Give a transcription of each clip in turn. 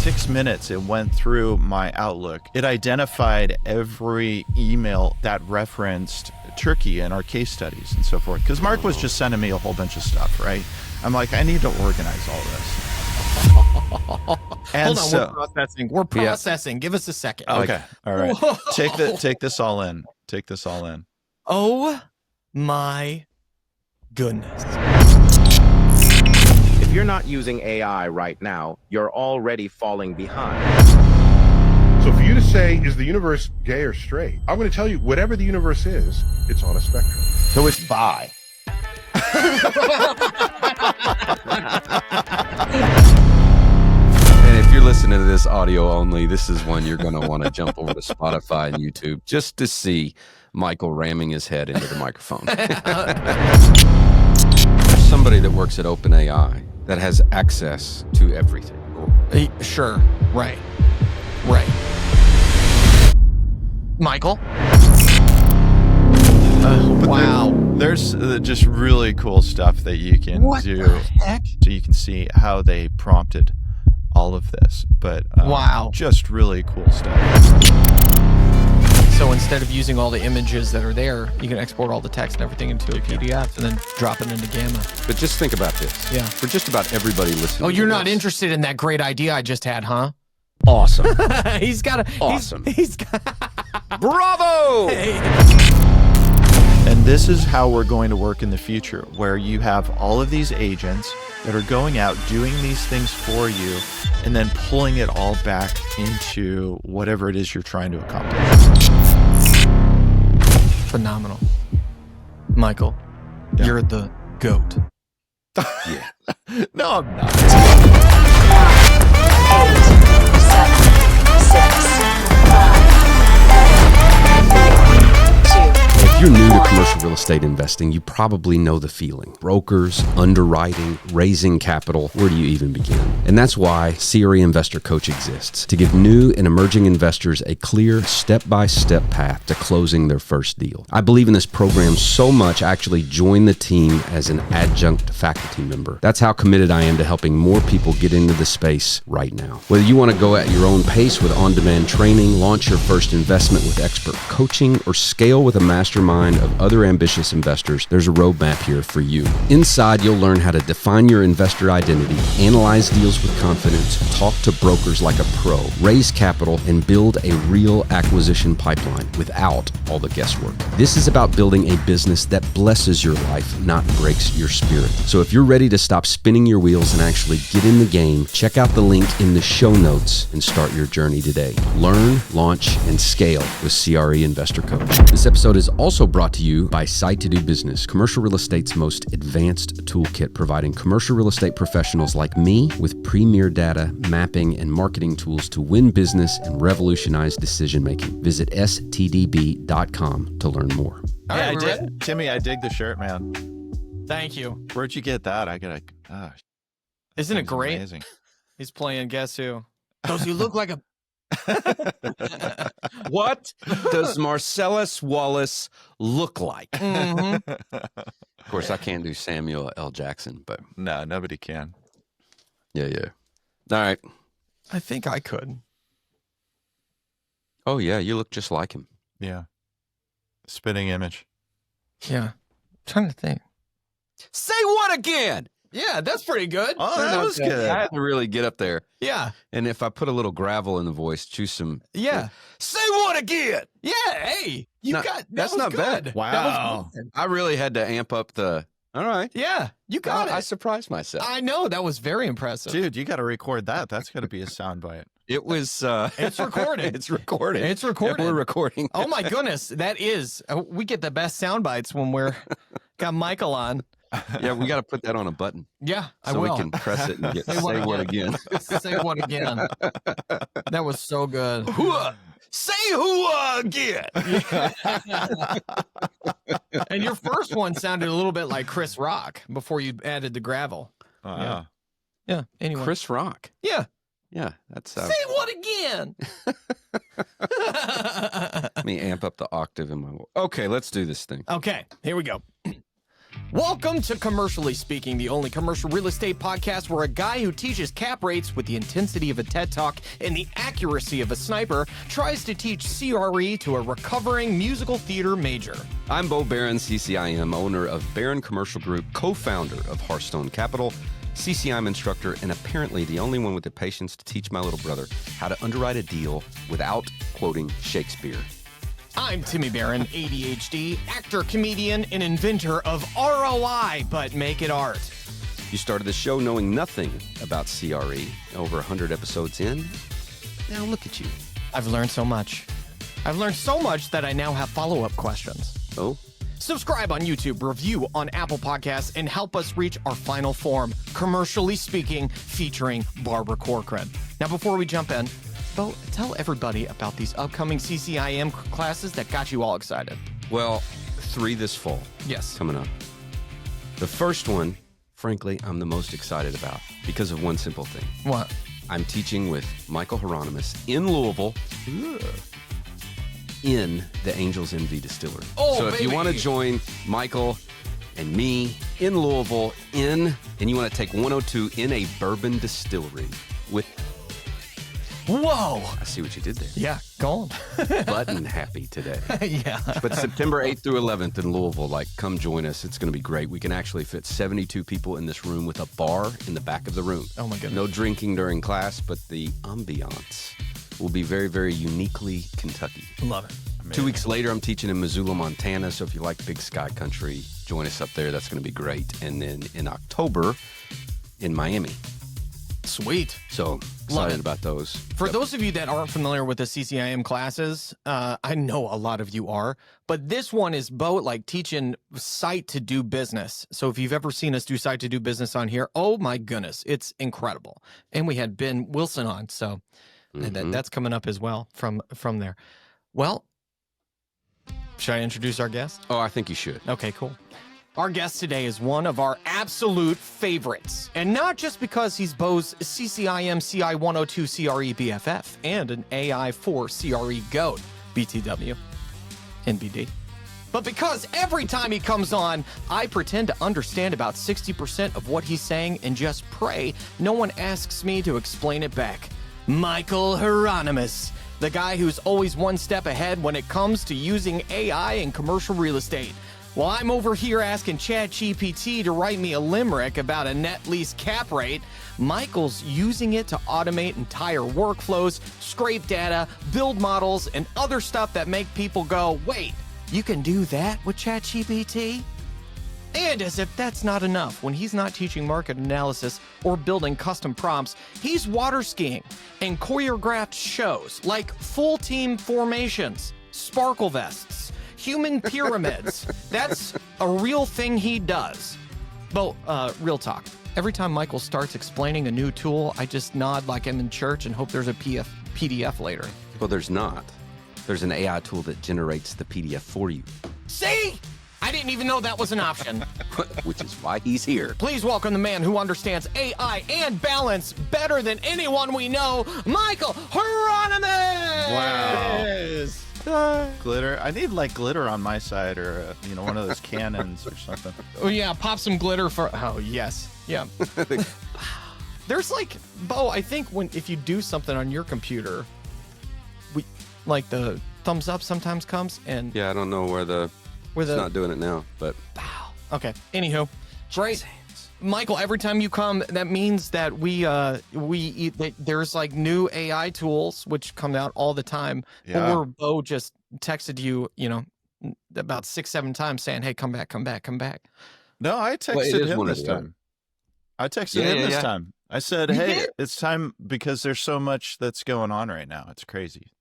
6 minutes, it went through my Outlook. It identified every email that referenced Turkey and our case studies and so forth. Because Mark was just sending me a whole bunch of stuff, right? I'm like, I need to organize all this. And hold on, we're processing. We're processing. Yeah. Give us a second. Okay. All right. Take this all in. Take this all in. Oh my goodness. If you're not using AI right now, you're already falling behind. So for you to say, is the universe gay or straight? I'm going to tell you, whatever the universe is, it's on a spectrum. So it's bi. And if you're listening to this audio only, this is one you're going to want to jump over to Spotify and YouTube just to see Michael ramming his head into the microphone. There's somebody that works at OpenAI that has access to everything. Sure. Right. Michael? Wow. There's just really cool stuff that you can do. What the heck? So you can see how they prompted all of this. But wow. Just really cool stuff. So instead of using all the images that are there, you can export all the text and everything into a PDF and then drop it into Gamma. But just think about this. Yeah. For just about everybody listening. Oh, you're not interested in that great idea I just had, huh? Awesome. He's got a awesome. He's got Bravo! And this is how we're going to work in the future, where you have all of these agents that are going out doing these things for you and then pulling it all back into whatever it is you're trying to accomplish. Phenomenal. Michael, you're the GOAT. Yeah. No, I'm not. 8, 7, 6, 5, 4, 3, 2. If you're new to commercial real estate investing, you probably know the feeling. Brokers, underwriting, raising capital, where do you even begin? And that's why CRE Investor Coach exists, to give new and emerging investors a clear step-by-step path to closing their first deal. I believe in this program so much, I actually joined the team as an adjunct faculty member. That's how committed I am to helping more people get into the space right now. Whether you want to go at your own pace with on-demand training, launch your first investment with expert coaching, or scale with a mastermind of other ambitious investors, there's a roadmap here for you. Inside, you'll learn how to define your investor identity, analyze deals with confidence, talk to brokers like a pro, raise capital, and build a real acquisition pipeline without all the guesswork. This is about building a business that blesses your life, not breaks your spirit. So if you're ready to stop spinning your wheels and actually get in the game, check out the link in the show notes and start your journey today. Learn, launch, and scale with CRE Investor Coach. This episode is also brought to you by Site to Do Business, commercial real estate's most advanced toolkit, providing commercial real estate professionals like me with premier data, mapping, and marketing tools to win business and revolutionize decision making. Visit stdb.com to learn more. All right, Timmy, I dig the shirt, man. Thank you. Where'd you get that? Isn't it great? Amazing. He's playing Guess Who? Does he look like a... What does Marcellus Wallace look like? Mm-hmm. Of course, I can't do Samuel L. Jackson, but No, nobody can. yeah. All right. I think I could. Oh, yeah, you look just like him. Yeah. Spitting image. Yeah. I'm trying to think. Say what again? Yeah, that's pretty good. Oh, that was good. I had to really get up there. Yeah. And if I put a little gravel in the voice, choose some. Yeah. Say what again? Yeah. Hey, That's not bad. Wow. That was good. I really had to amp up the. All right. Yeah, you got I it. surprised myself. I know. That was very impressive. Dude, you got to record that. That's got to be a soundbite. It was. It's recorded. It's recorded. It's recorded. We're recording. Oh my goodness, that is. We get the best sound bites when we're got Michael on. Yeah, we got to put that on a button. Yeah, I So will. we can press it and get Say say what again. Say what again? That was so good. Say who again. And your first one sounded a little bit like Chris Rock before you added the gravel. Wow. Yeah. Anyway. Chris Rock. Yeah. Yeah, that's. Say what again? Let me amp up the octave in my voice. Okay, let's do this thing. Okay, here we go. Welcome to Commercially Speaking, the only commercial real estate podcast where a guy who teaches cap rates with the intensity of a TED Talk and the accuracy of a sniper tries to teach CRE to a recovering musical theater major. I'm Bo Barron, CCIM, owner of Barron Commercial Group, co-founder of Hearthstone Capital, CCIM instructor, and apparently the only one with the patience to teach my little brother how to underwrite a deal without quoting Shakespeare. I'm Timmy Barron, ADHD, actor, comedian, and inventor of ROI, but make it art. You started the show knowing nothing about CRE. Over 100 episodes in, now look at you. I've learned so much. I've learned so much that I now have follow-up questions. Oh? Subscribe on YouTube, review on Apple Podcasts, and help us reach our final form, Commercially Speaking, featuring Barbara Corcoran. Now, before we jump in, Bo, tell everybody about these upcoming CCIM classes that got you all excited. Well, 3 this fall. Yes. Coming up. The first one, frankly, I'm the most excited about because of one simple thing. What? I'm teaching with Michael Hironimus in Louisville in the Angels Envy Distillery. Oh, so if you baby. want to join Michael and me in Louisville and you want to take 102 in a bourbon distillery with, Whoa! I see what you did there. Yeah, go on. Button happy today. Yeah. But September 8th through 11th in Louisville, come join us. It's going to be great. We can actually fit 72 people in this room with a bar in the back of the room. Oh, my goodness. No drinking during class, but the ambiance will be very, very uniquely Kentucky. Love it. 2 weeks later, I'm teaching in Missoula, Montana. So if you like Big Sky Country, join us up there. That's going to be great. And then in October, in Miami. Sweet. So excited about those. For those of you that aren't familiar with the CCIM classes, I know a lot of you are, but this one is Bo teaching site to do business. So if you've ever seen us do site to do business on here, oh my goodness, it's incredible. And we had Ben Wilson on, so that's coming up as well from there. Well, should I introduce our guest? Oh, I think you should. Okay, cool. Our guest today is one of our absolute favorites, and not just because he's Bo's CCIM CI 102 CRE BFF and an AI 4 CRE GOAT BTW NBD, but because every time he comes on, I pretend to understand about 60% of what he's saying and just pray no one asks me to explain it back. Michael Hironimus, the guy who's always one step ahead when it comes to using AI in commercial real estate. While I'm over here asking ChatGPT to write me a limerick about a net lease cap rate, Michael's using it to automate entire workflows, scrape data, build models, and other stuff that make people go, wait, you can do that with ChatGPT? And as if that's not enough, when he's not teaching market analysis or building custom prompts, he's water skiing and choreographed shows like full team formations, sparkle vests, human pyramids. That's a real thing he does. But real talk. Every time Michael starts explaining a new tool, I just nod like I'm in church and hope there's a PDF later. Well, there's not. There's an AI tool that generates the PDF for you. See? I didn't even know that was an option. Which is why he's here. Please welcome the man who understands AI and balance better than anyone we know, Michael Hironimus! Wow. Glitter. I need glitter on my side, or one of those cannons or something. Oh yeah, pop some glitter for. Oh yes, yeah. There's Bo. I think if you do something on your computer, the thumbs up sometimes comes and. Yeah, I don't know where it's not doing it now, but. Wow. Okay. Anywho, great. Michael, every time you come, that means that there's new AI tools which come out all the time. Yeah. Or Bo just texted you, about 6-7 times saying, "Hey, come back." No, I texted him this it is. time. I texted him this time. I said, "Hey, it's time because there's so much that's going on right now. It's crazy."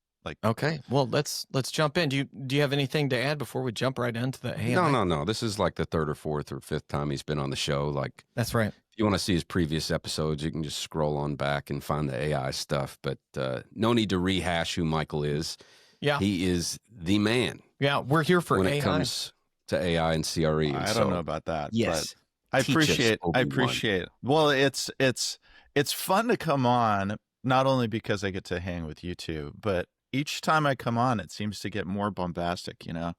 Okay, well let's jump in. Do you have anything to add before we jump right into the AI? No. This is the third or fourth or fifth time he's been on the show. That's right. If you want to see his previous episodes, you can just scroll on back and find the AI stuff. But no need to rehash who Michael is. Yeah, he is the man. Yeah, we're here for when AI. it comes to AI and CRE. I don't know about that. Yes, but I appreciate. Well, it's fun to come on not only because I get to hang with you two, but each time I come on, it seems to get more bombastic, you know?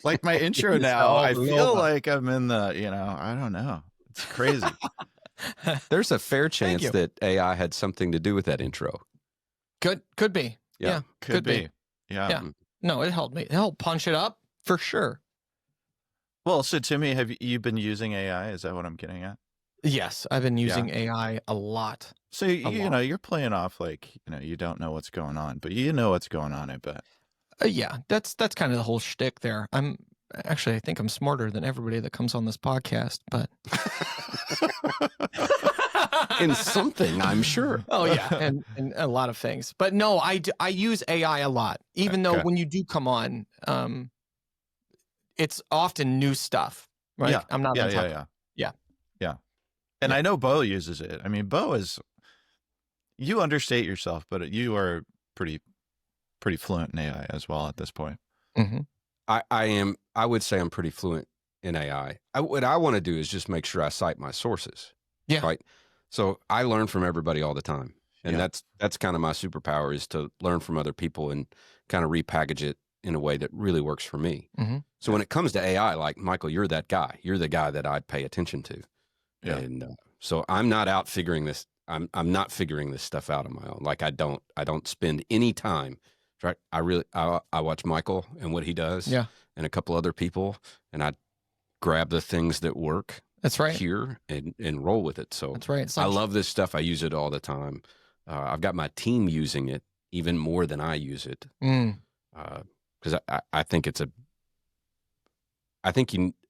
Like my intro It's now, all I feel over. like I'm in the, you know, I don't know. It's crazy. There's a fair chance you. that AI had something to do with that intro. Could be. Yeah. Yeah. Could be. Yeah. Yeah. No, it helped me. It helped punch it up for sure. Well, so Timmy, have you been using AI? Is that what I'm getting at? Yes, I've been using AI a lot. So, you know, you're playing off like, you know, you don't know what's going on, but you know what's going on, I bet. Yeah, that's kind of the whole shtick there. I think I'm smarter than everybody that comes on this podcast, but In something, I'm sure. oh yeah, and a lot of things. But no, I use AI a lot, even though Okay. when you do come on, it's often new stuff, right? Yeah. I'm not Yeah, gonna talk. Yeah. And I know Bo uses it. I mean, Bo is, you understate yourself, but you are pretty fluent in AI as well at this point. Mm-hmm. I would say I'm pretty fluent in AI. What I want to do is just make sure I cite my sources. Yeah. Right. So I learn from everybody all the time. And Yeah. that's kind of my superpower, is to learn from other people and kind of repackage it in a way that really works for me. Mm-hmm. So when it comes to AI, like, Michael, you're that guy. You're the guy that I'd pay attention to. Yeah. And so I'm not out figuring this. I'm not figuring this stuff out on my own. Like, I don't spend any time. Right. I watch Michael and what he does. Yeah. And a couple other people, and I grab the things that work. That's right. Here and roll with it. So That's right. It's I like, love this stuff. I use it all the time. I've got my team using it even more than I use it. Because I think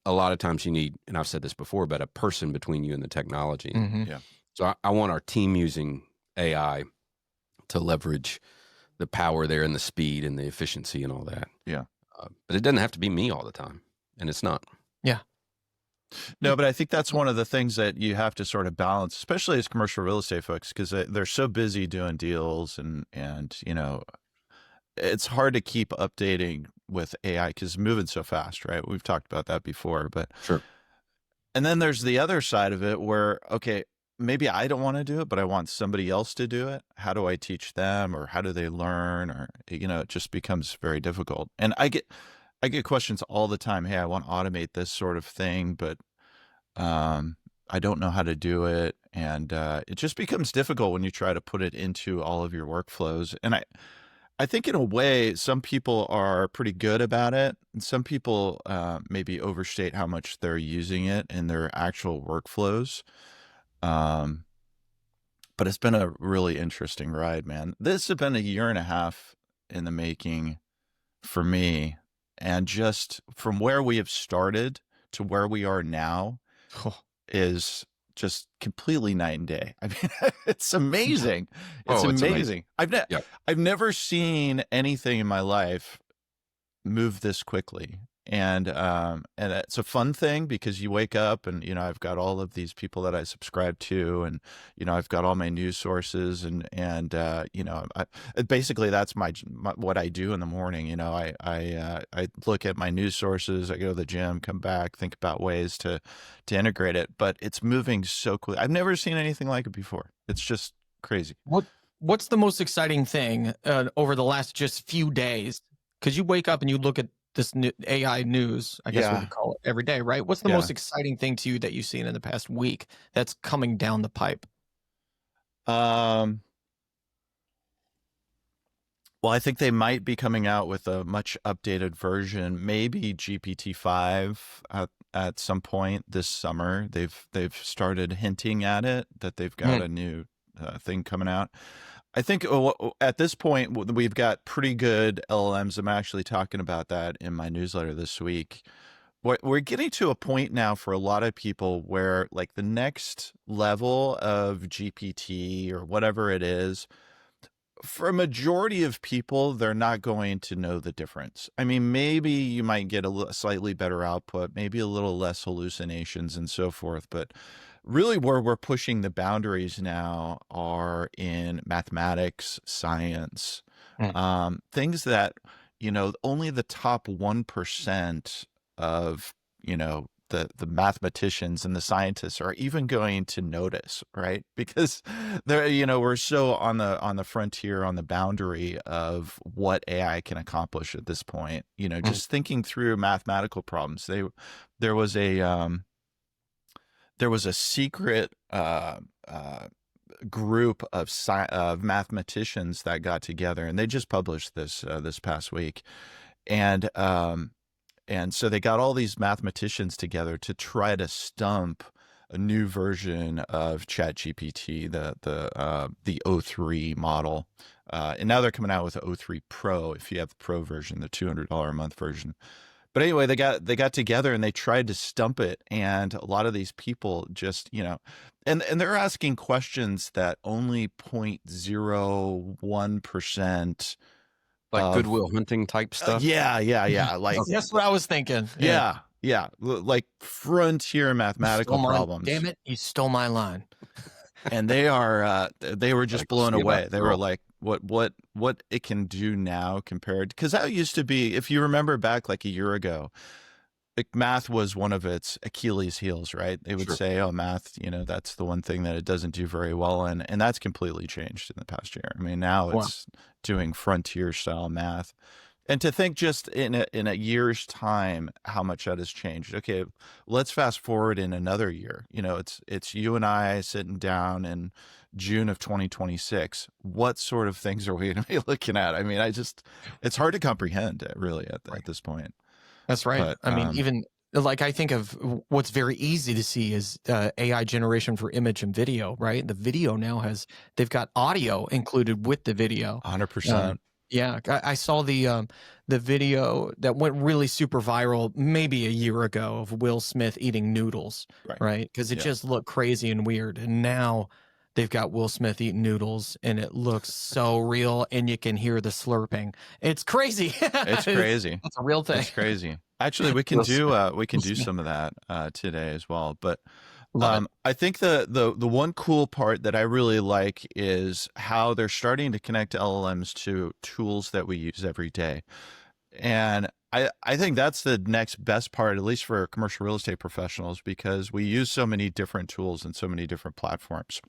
a lot of times you need, and I've said this before, but a person between you and the technology. mhm. Yeah. So I want our team using AI to leverage the power there and the speed and the efficiency and all that. Yeah. But it doesn't have to be me all the time, and it's not. No, but I think that's one of the things that you have to sort of balance, especially as commercial real estate folks, because they're so busy doing deals and, you know, it's hard to keep updating with AI because it's moving so fast, right? We've talked about that before, but Sure. and then there's the other side of it where, okay, maybe I don't want to do it, but I want somebody else to do it. How do I teach them, or how do they learn? Or, you know, it just becomes very difficult. And I get questions all the time. Hey, I want to automate this sort of thing, but I don't know how to do it. And it just becomes difficult when you try to put it into all of your workflows. And I think in a way, some people are pretty good about it, and some people maybe overstate how much they're using it in their actual workflows. But it's been a really interesting ride, man. This has been a year and a half in the making for me. And just from where we have started to where we are now is just completely night and day. I mean, it's amazing. It's Oh, it's amazing. Yep. I've never seen anything in my life move this quickly. And it's a fun thing because you wake up and, you know, I've got all of these people that I subscribe to, and, you know, I've got all my news sources and you know, basically that's my what I do in the morning. You know, I look at my news sources, I go to the gym, come back, think about ways to integrate it, but it's moving so quickly. I've never seen anything like it before. It's just crazy. What's the most exciting thing over the last just few days? Because you wake up and you look at this new AI news, I guess we Yeah. could call it, every day, right? What's the Yeah. most exciting thing to you that you've seen in the past week that's coming down the pipe? Well, I think they might be coming out with a much updated version, maybe GPT-5 at some point this summer. They've started hinting at it, that they've got a new thing coming out. I think at this point we've got pretty good LLMs. I'm actually talking about that in my newsletter this week. We're getting to a point now for a lot of people where, like, the next level of GPT or whatever it is, for a majority of people, they're not going to know the difference. I mean, maybe you might get a slightly better output, maybe a little less hallucinations and so forth. But really where we're pushing the boundaries now are in mathematics, science, things that, you know, only the top 1% of, you know, the mathematicians and the scientists are even going to notice, right? Because we're so on the frontier, on the boundary of what AI can accomplish at this point. Just thinking through mathematical problems. There was a secret group of mathematicians that got together, and they just published this past week, and so they got all these mathematicians together to try to stump a new version of ChatGPT, the O3 model, and now they're coming out with the O3 Pro. If you have the Pro version, the $200 a month version. But anyway, they got together and they tried to stump it, and a lot of these people just, and they're asking questions that only 0.01%. Like Goodwill Hunting type stuff. Yeah. Like that's what I was thinking. Yeah. Like frontier mathematical problems. Damn it, you stole my line. And they were just blown away. They were like, what it can do now compared, because that used to be, if you remember back like a year ago, like math was one of its Achilles heels, right? They would say, oh, math, that's the one thing that it doesn't do very well in. And that's completely changed in the past year. I mean, now it's doing frontier style math. And to think just in a year's time, how much that has changed. Okay, let's fast forward in another year. It's you and I sitting down in June of 2026. What sort of things are we going to be looking at? I mean, it's hard to comprehend really at this point. That's right. But, I mean, even like I think of what's very easy to see is AI generation for image and video, right? The video now they've got audio included with the video. 100%. Yeah, I saw the video that went really super viral maybe a year ago of Will Smith eating noodles, right? Because it just looked crazy and weird. And now they've got Will Smith eating noodles, and it looks so real, and you can hear the slurping. It's crazy. It's crazy. It's a real thing. It's crazy. Actually, we can do some of that today as well. But I think the one cool part that I really like is how they're starting to connect LLMs to tools that we use every day. And I think that's the next best part, at least for commercial real estate professionals, because we use so many different tools and so many different platforms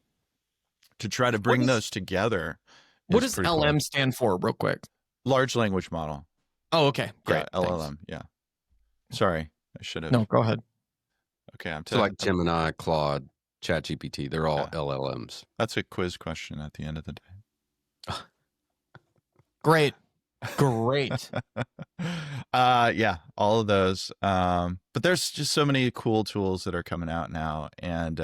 to try to bring those together. What does LM stand for, real quick? Large language model. Oh, okay. Great. Yeah, LLM. Yeah. Sorry, I should have. No, go ahead. Okay, I'm so like Gemini, Claude, ChatGPT, they're all LLMs. That's a quiz question at the end of the day. Great. Yeah, all of those. But there's just so many cool tools that are coming out now. And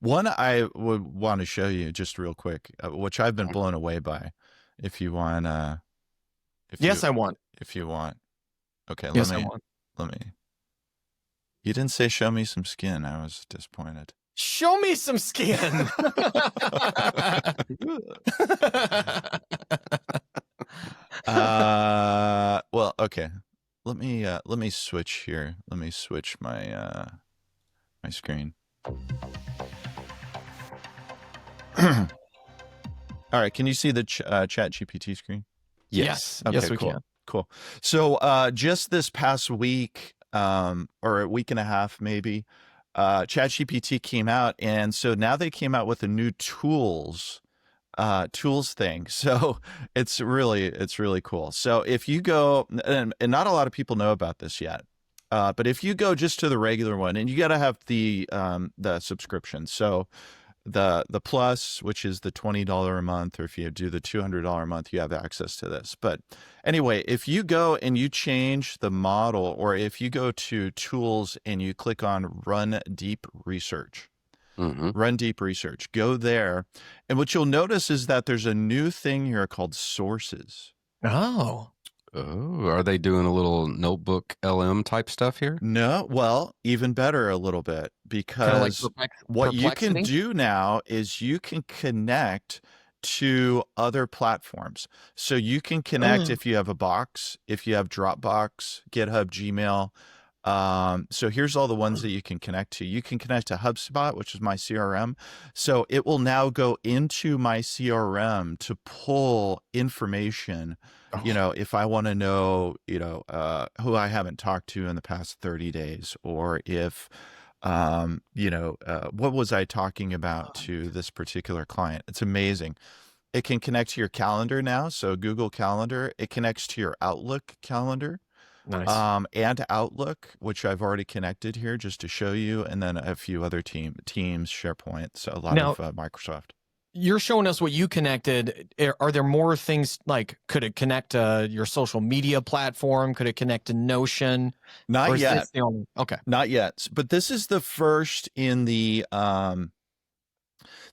one I would want to show you just real quick, which I've been blown away by. If you want, I want. If you want. Okay, I want. You didn't say show me some skin. I was disappointed. Show me some skin. Well, okay. Let me switch here. Let me switch my my screen. All right, can you see the Chat GPT screen? Yes. Okay, Yes, we cool. can. Cool. So just this past week, or a week and a half maybe, ChatGPT came out, and so now they came out with a new tools thing. So it's really cool. So if you go, and not a lot of people know about this yet, but if you go just to the regular one, and you got to have the subscription. So the plus, which is the $20 a month, or if you do the $200 a month, you have access to this. But anyway, if you go and you change the model, or if you go to tools and you click on run deep research, run deep research, go there. And what you'll notice is that there's a new thing here called sources. Oh, are they doing a little notebook LM type stuff here? No, well, even better a little bit, because what you can do now is you can connect to other platforms. So you can connect if you have a box, if you have Dropbox, GitHub, Gmail. So here's all the ones that you can connect to. You can connect to HubSpot, which is my CRM. So it will now go into my CRM to pull information if I want to know, who I haven't talked to in the past 30 days, or if, what was I talking about to this particular client? It's amazing. It can connect to your calendar now. So Google Calendar, it connects to your Outlook calendar. Nice. And Outlook, which I've already connected here just to show you, and then a few other Teams, SharePoint, so a lot Now- of Microsoft. You're showing us what you connected. Are there more things, like, could it connect to your social media platform? Could it connect to Notion? Or Not is yet. this the only? Okay. Not yet. But this is the first in the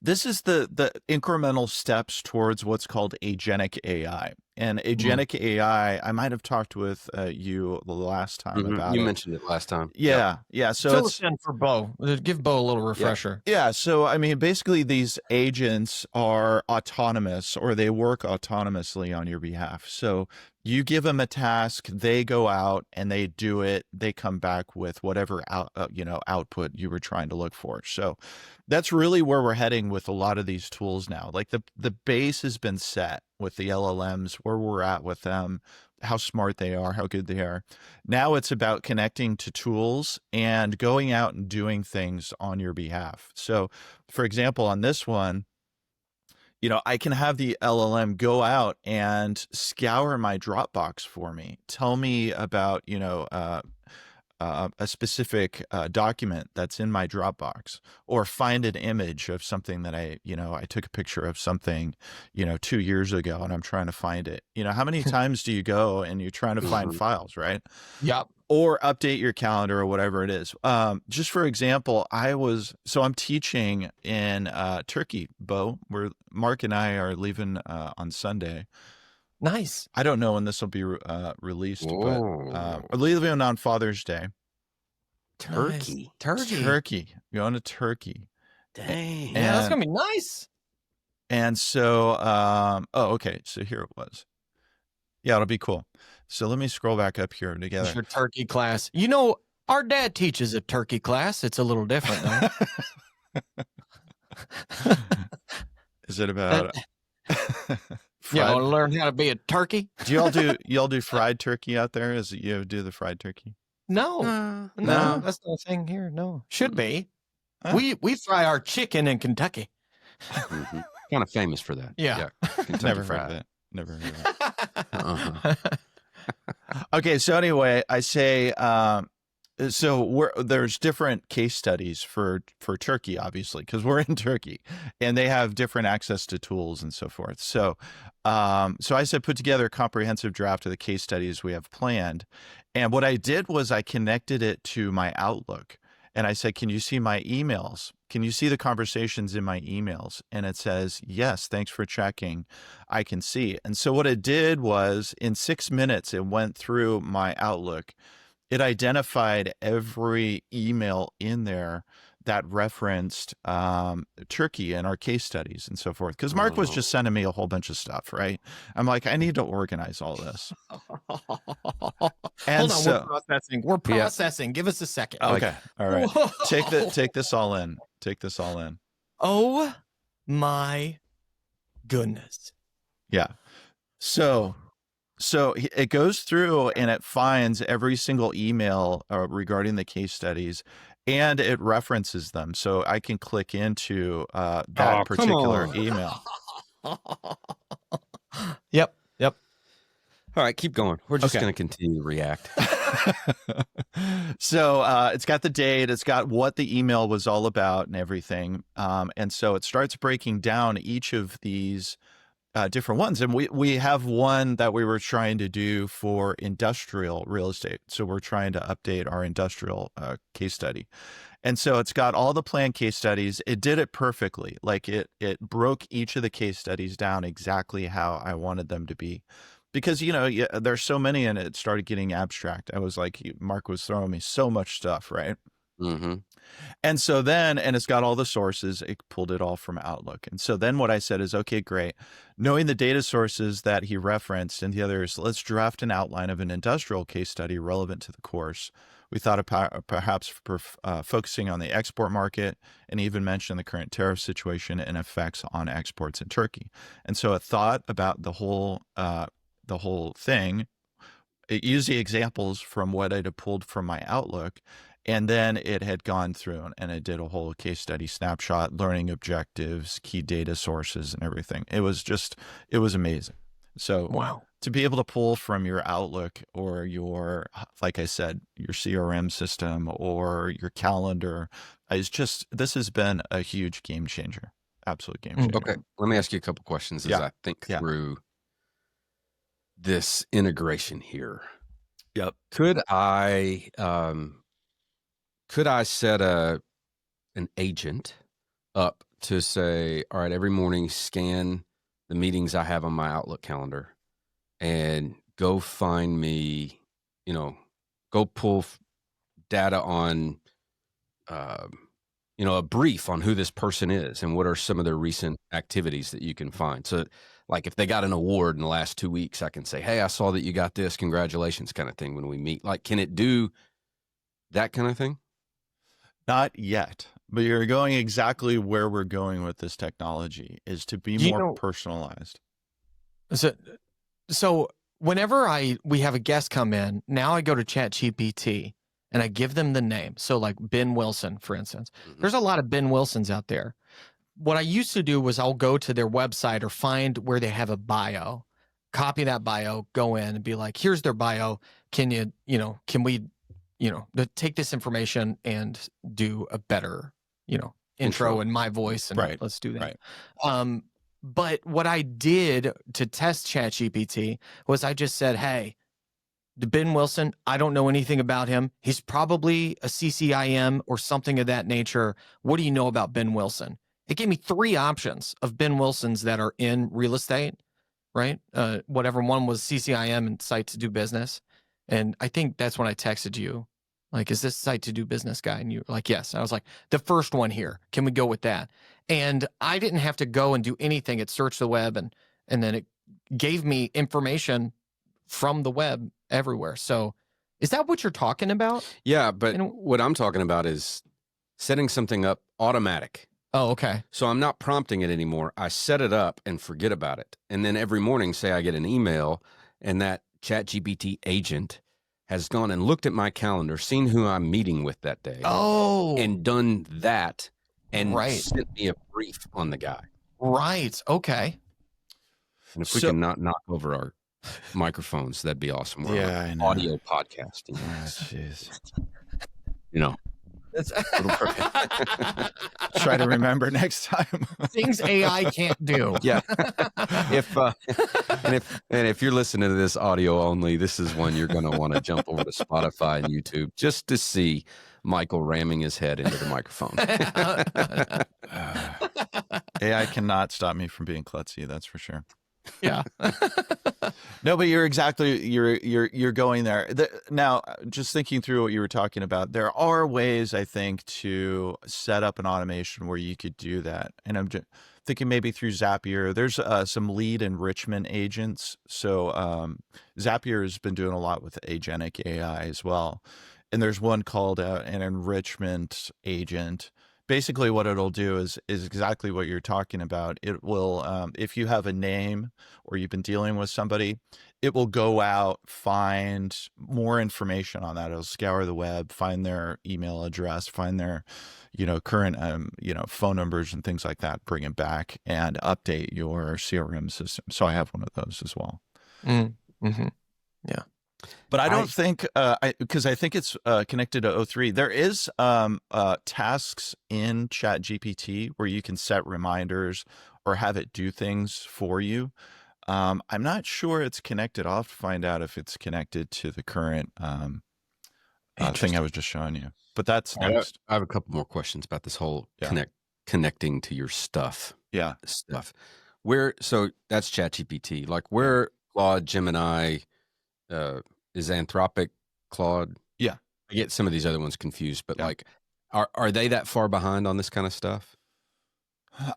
this is the incremental steps towards what's called Agentic AI. And Agentic AI, I might have talked with you the last time about You it. mentioned it last time. Yeah. So Fill it's us in for Bo. Give Bo a little refresher. Yeah, so I mean, basically these agents are autonomous, or they work autonomously on your behalf. So you give them a task, they go out and they do it. They come back with whatever output you were trying to look for. So that's really where we're heading with a lot of these tools now. Like the base has been set with the LLMs, where we're at with them, how smart they are, how good they are. Now it's about connecting to tools and going out and doing things on your behalf. So, for example, on this one, I can have the LLM go out and scour my Dropbox for me, tell me about, a specific document that's in my Dropbox, or find an image of something that I took a picture of something, 2 years ago, and I'm trying to find it. How many times do you go and you're trying to find files, right? Yep. Or update your calendar or whatever it is. Just for example, I'm teaching in Turkey, Bo, where Mark and I are leaving on Sunday. Nice. I don't know when this will be released, but we're leaving on Father's Day. Turkey. Turkey. Going to Turkey. Dang. Yeah, that's gonna be nice. And so, okay. So here it was. Yeah, it'll be cool. So let me scroll back up here It's together. your turkey class. Our dad teaches a turkey class. It's a little different, though. Is it about? Want to learn how to be a turkey? Do y'all do fried turkey out there? Is it you do the fried turkey? No, No. that's not a thing here. No, should be. Huh? We fry our chicken in Kentucky. Kind of famous for that. Yeah. Kentucky Never heard Fried. of it. Never heard of it. Uh-huh. Okay, so anyway, I say there's different case studies for Turkey, obviously, because we're in Turkey, and they have different access to tools and so forth. So I said put together a comprehensive draft of the case studies we have planned, and what I did was I connected it to my Outlook, and I said, "Can you see my emails? Can you see the conversations in my emails?" And it says, "Yes, thanks for checking. I can see." And so what it did was, in 6 minutes, it went through my Outlook. It identified every email in there that referenced Turkey and our case studies and so forth. Because Mark was just sending me a whole bunch of stuff, right? I'm like, I need to organize all this. And Hold on, we're processing. We're processing. Give us a second. Okay, all right. Take this all in. Take this all in. Oh my goodness. Yeah. So it goes through and it finds every single email regarding the case studies, and it references them. So I can click into that particular email. Yep. All right, keep going. We're just Okay. going to continue to react. So it's got the date, it's got what the email was all about and everything. And so it starts breaking down each of these different ones. And we have one that we were trying to do for industrial real estate. So we're trying to update our industrial case study. And so it's got all the planned case studies. It did it perfectly. Like it broke each of the case studies down exactly how I wanted them to be. Because, there's so many, and it started getting abstract. I was like, Mark was throwing me so much stuff, right? Mm-hmm. And so then, and it's got all the sources, it pulled it all from Outlook. And so then what I said is, okay, great. Knowing the data sources that he referenced and the others, let's draft an outline of an industrial case study relevant to the course. We thought of perhaps focusing on the export market, and even mentioned the current tariff situation and effects on exports in Turkey. And so it thought about the whole the whole thing. It used the examples from what I'd pulled from my Outlook, and then it had gone through and it did a whole case study snapshot, learning objectives, key data sources, and everything. It was amazing. So Wow. to be able to pull from your Outlook or your, like I said, your CRM system or your calendar, this has been a huge game changer. Absolute game changer. Okay, let me ask you a couple questions as I think through this integration here. Yep. Could I set an agent up to say, all right, every morning scan the meetings I have on my Outlook calendar and go find me, go pull data on, a brief on who this person is and what are some of their recent activities that you can find. So like if they got an award in the last 2 weeks, I can say, hey, I saw that you got this, congratulations kind of thing when we meet. Like, can it do that kind of thing? Not yet, but you're going exactly where we're going with this technology is to be more personalized. So whenever we have a guest come in, now I go to ChatGPT and I give them the name. So like Ben Wilson, for instance, there's a lot of Ben Wilsons out there. What I used to do was I'll go to their website or find where they have a bio, copy that bio, go in and be like, here's their bio. Can we take this information and do a better, intro in my voice, and let's do that. Right. But what I did to test ChatGPT was I just said, hey, Ben Wilson, I don't know anything about him. He's probably a CCIM or something of that nature. What do you know about Ben Wilson? It gave me 3 options of Ben Wilsons that are in real estate, right? Whatever one was CCIM and site to do business. And I think that's when I texted you, like, is this site to do business guy? And you were like, yes. I was like, the first one here, can we go with that? And I didn't have to go and do anything. It searched the web and then it gave me information from the web everywhere. So is that what you're talking about? Yeah, but what I'm talking about is setting something up automatic. Oh, okay. So I'm not prompting it anymore. I set it up and forget about it. And then every morning, say I get an email and that ChatGPT agent has gone and looked at my calendar, seen who I'm meeting with that day. Oh. And done that and sent me a brief on the guy. Right. Okay. And if we can not knock over our microphones, that'd be awesome. We're I know. Audio podcast. Jeez. It's Try to remember next time. Things AI can't do. Yeah. If you're listening to this audio only, this is one you're going to want to jump over to Spotify and YouTube just to see Michael ramming his head into the microphone. AI cannot stop me from being klutzy, that's for sure. Yeah. No, but you're going there. Now, just thinking through what you were talking about, there are ways, I think, to set up an automation where you could do that. And I'm just thinking maybe through Zapier. There's some lead enrichment agents. So Zapier has been doing a lot with Agentic AI as well. And there's one called an enrichment agent. Basically, what it'll do is exactly what you're talking about. It will, if you have a name or you've been dealing with somebody, it will go out, find more information on that. It'll scour the web, find their email address, find their, current, phone numbers and things like that, bring it back and update your CRM system. So I have one of those as well. Mm-hmm. Yeah. But I don't think, because I think it's connected to O3. There is tasks in ChatGPT where you can set reminders or have it do things for you. I'm not sure it's connected. I'll have to find out if it's connected to the current thing I was just showing you. But that's next. I have a couple more questions about this whole connecting to your stuff. Yeah. Stuff. So that's ChatGPT. Like where Claude, Gemini, is Anthropic, Claude? Yeah. I get some of these other ones confused, but like, are they that far behind on this kind of stuff?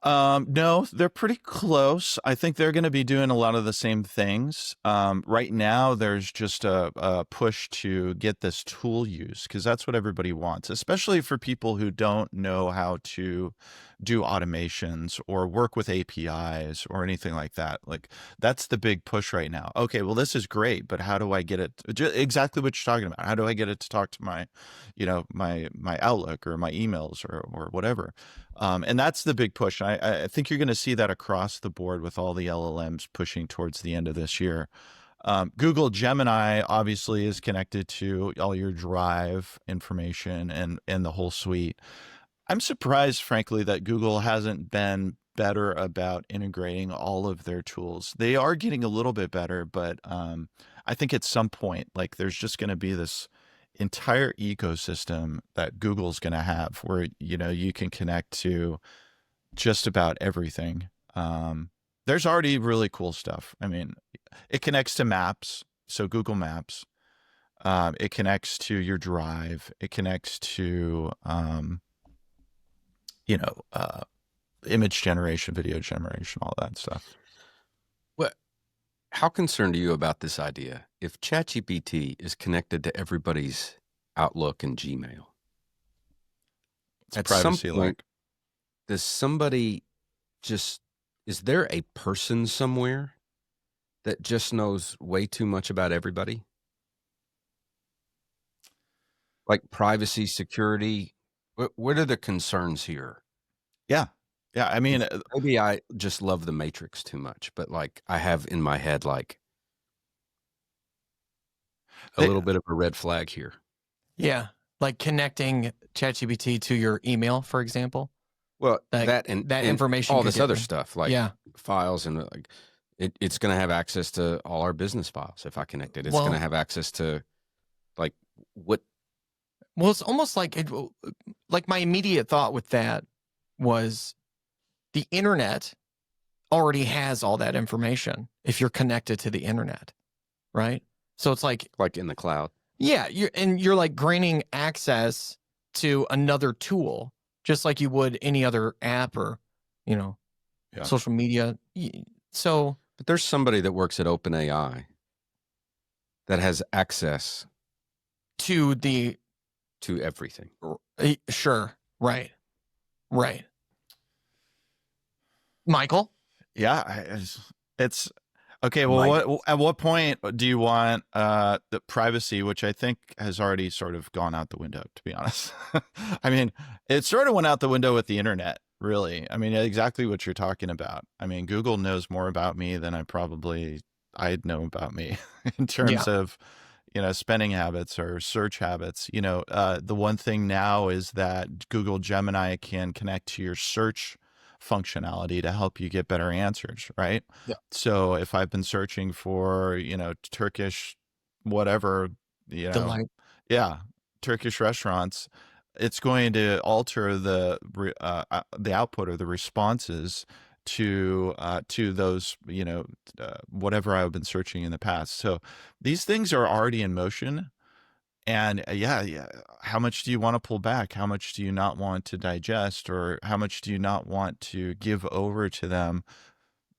No, they're pretty close. I think they're going to be doing a lot of the same things. Right now, there's just a push to get this tool use because that's what everybody wants, especially for people who don't know how to do automations or work with APIs or anything like that. Like that's the big push right now. Okay, well this is great, but how do I get it exactly what you're talking about? How do I get it to talk to my, my Outlook or my emails or whatever? And that's the big push. I think you're going to see that across the board with all the LLMs pushing towards the end of this year. Google Gemini obviously is connected to all your Drive information and the whole suite. I'm surprised, frankly, that Google hasn't been better about integrating all of their tools. They are getting a little bit better, but I think at some point, like there's just going to be this entire ecosystem that Google's going to have where, you can connect to just about everything. There's already really cool stuff. I mean, it connects to Maps, so Google Maps. It connects to your Drive. It connects to, image generation, video generation, all that stuff. What? How concerned are you about this idea? If ChatGPT is connected to everybody's Outlook and Gmail, It's at some privacy point, does somebody is there a person somewhere that just knows way too much about everybody? Like privacy, security, what are the concerns here? Yeah. I mean, Maybe I just love the Matrix too much, but like I have in my head like a little bit of a red flag here. Yeah. Like connecting ChatGPT to your email, for example. Well, That and information all could this get other them. stuff, like files, and like it's going to have access to all our business files if I connect it. It's going to have access to like what. Well, it's almost like like my immediate thought with that was the internet already has all that information if you're connected to the internet, right? So it's like in the cloud. Yeah, you're like granting access to another tool, just like you would any other app or, social media. So, but there's somebody that works at OpenAI that has access to everything. Sure, right. Michael? Yeah, it's okay. Well, at what point do you want the privacy, which I think has already sort of gone out the window, to be honest? I mean, it sort of went out the window with the internet, really. I mean, exactly what you're talking about. I mean, Google knows more about me than I'd know about me in terms of, spending habits or search habits. The one thing now is that Google Gemini can connect to your search functionality to help you get better answers, right? Yeah. So if I've been searching for, Turkish, whatever, Delight. Turkish restaurants, it's going to alter the output or the responses to those, whatever I've been searching in the past. So these things are already in motion. And how much do you want to pull back? How much do you not want to digest, or how much do you not want to give over to them?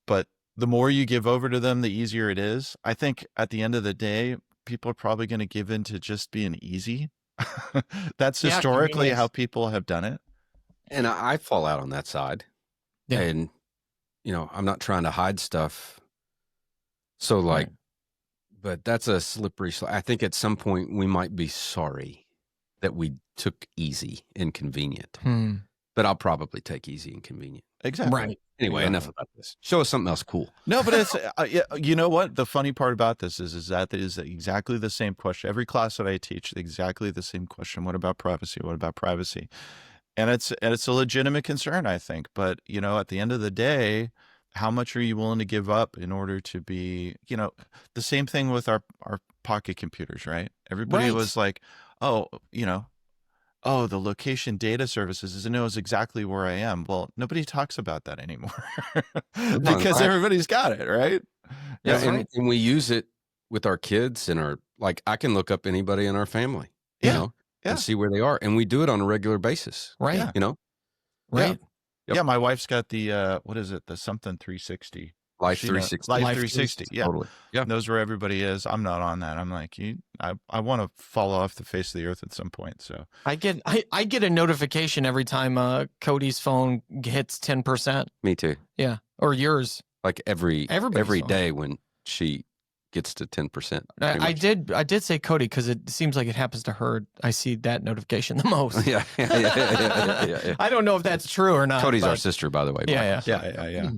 But the more you give over to them, the easier it is. I think at the end of the day, people are probably going to give in to just being easy. That's historically how people have done it. And I fall out on that side. Yeah. And, I'm not trying to hide stuff. So like, but that's a slippery slope. I think at some point we might be sorry that we took easy and convenient. But I'll probably take easy and convenient. Exactly. Right. Anyway, enough about this. Show us something else cool. No, but it's you know what? The funny part about this is that it is exactly the same question. Every class that I teach, exactly the same question. What about privacy? What about privacy? And it's a legitimate concern, I think. But at the end of the day, how much are you willing to give up in order to be, the same thing with our pocket computers, right? Everybody was like, the location data services, it knows exactly where I am. Well, nobody talks about that anymore because everybody's got it, right? Yeah. And we use it with our kids and I can look up anybody in our family, and see where they are. And we do it on a regular basis. Right. Right. Yep. Yeah, my wife's got the what is it? The something 360. Life She 360. Life Life 360. Yeah. Totally. Yeah. Knows where everybody is. I'm not on that. I'm like, I want to fall off the face of the earth at some point. So I get a notification every time Cody's phone hits 10%. Me too. Yeah, or yours. Like every Everybody's phone. day when she gets to 10%. I did say Cody because it seems like it happens to her. I see that notification the most. Yeah. I don't know if that's true or not. Cody's but, our sister, by the way. Yeah, Mike. yeah.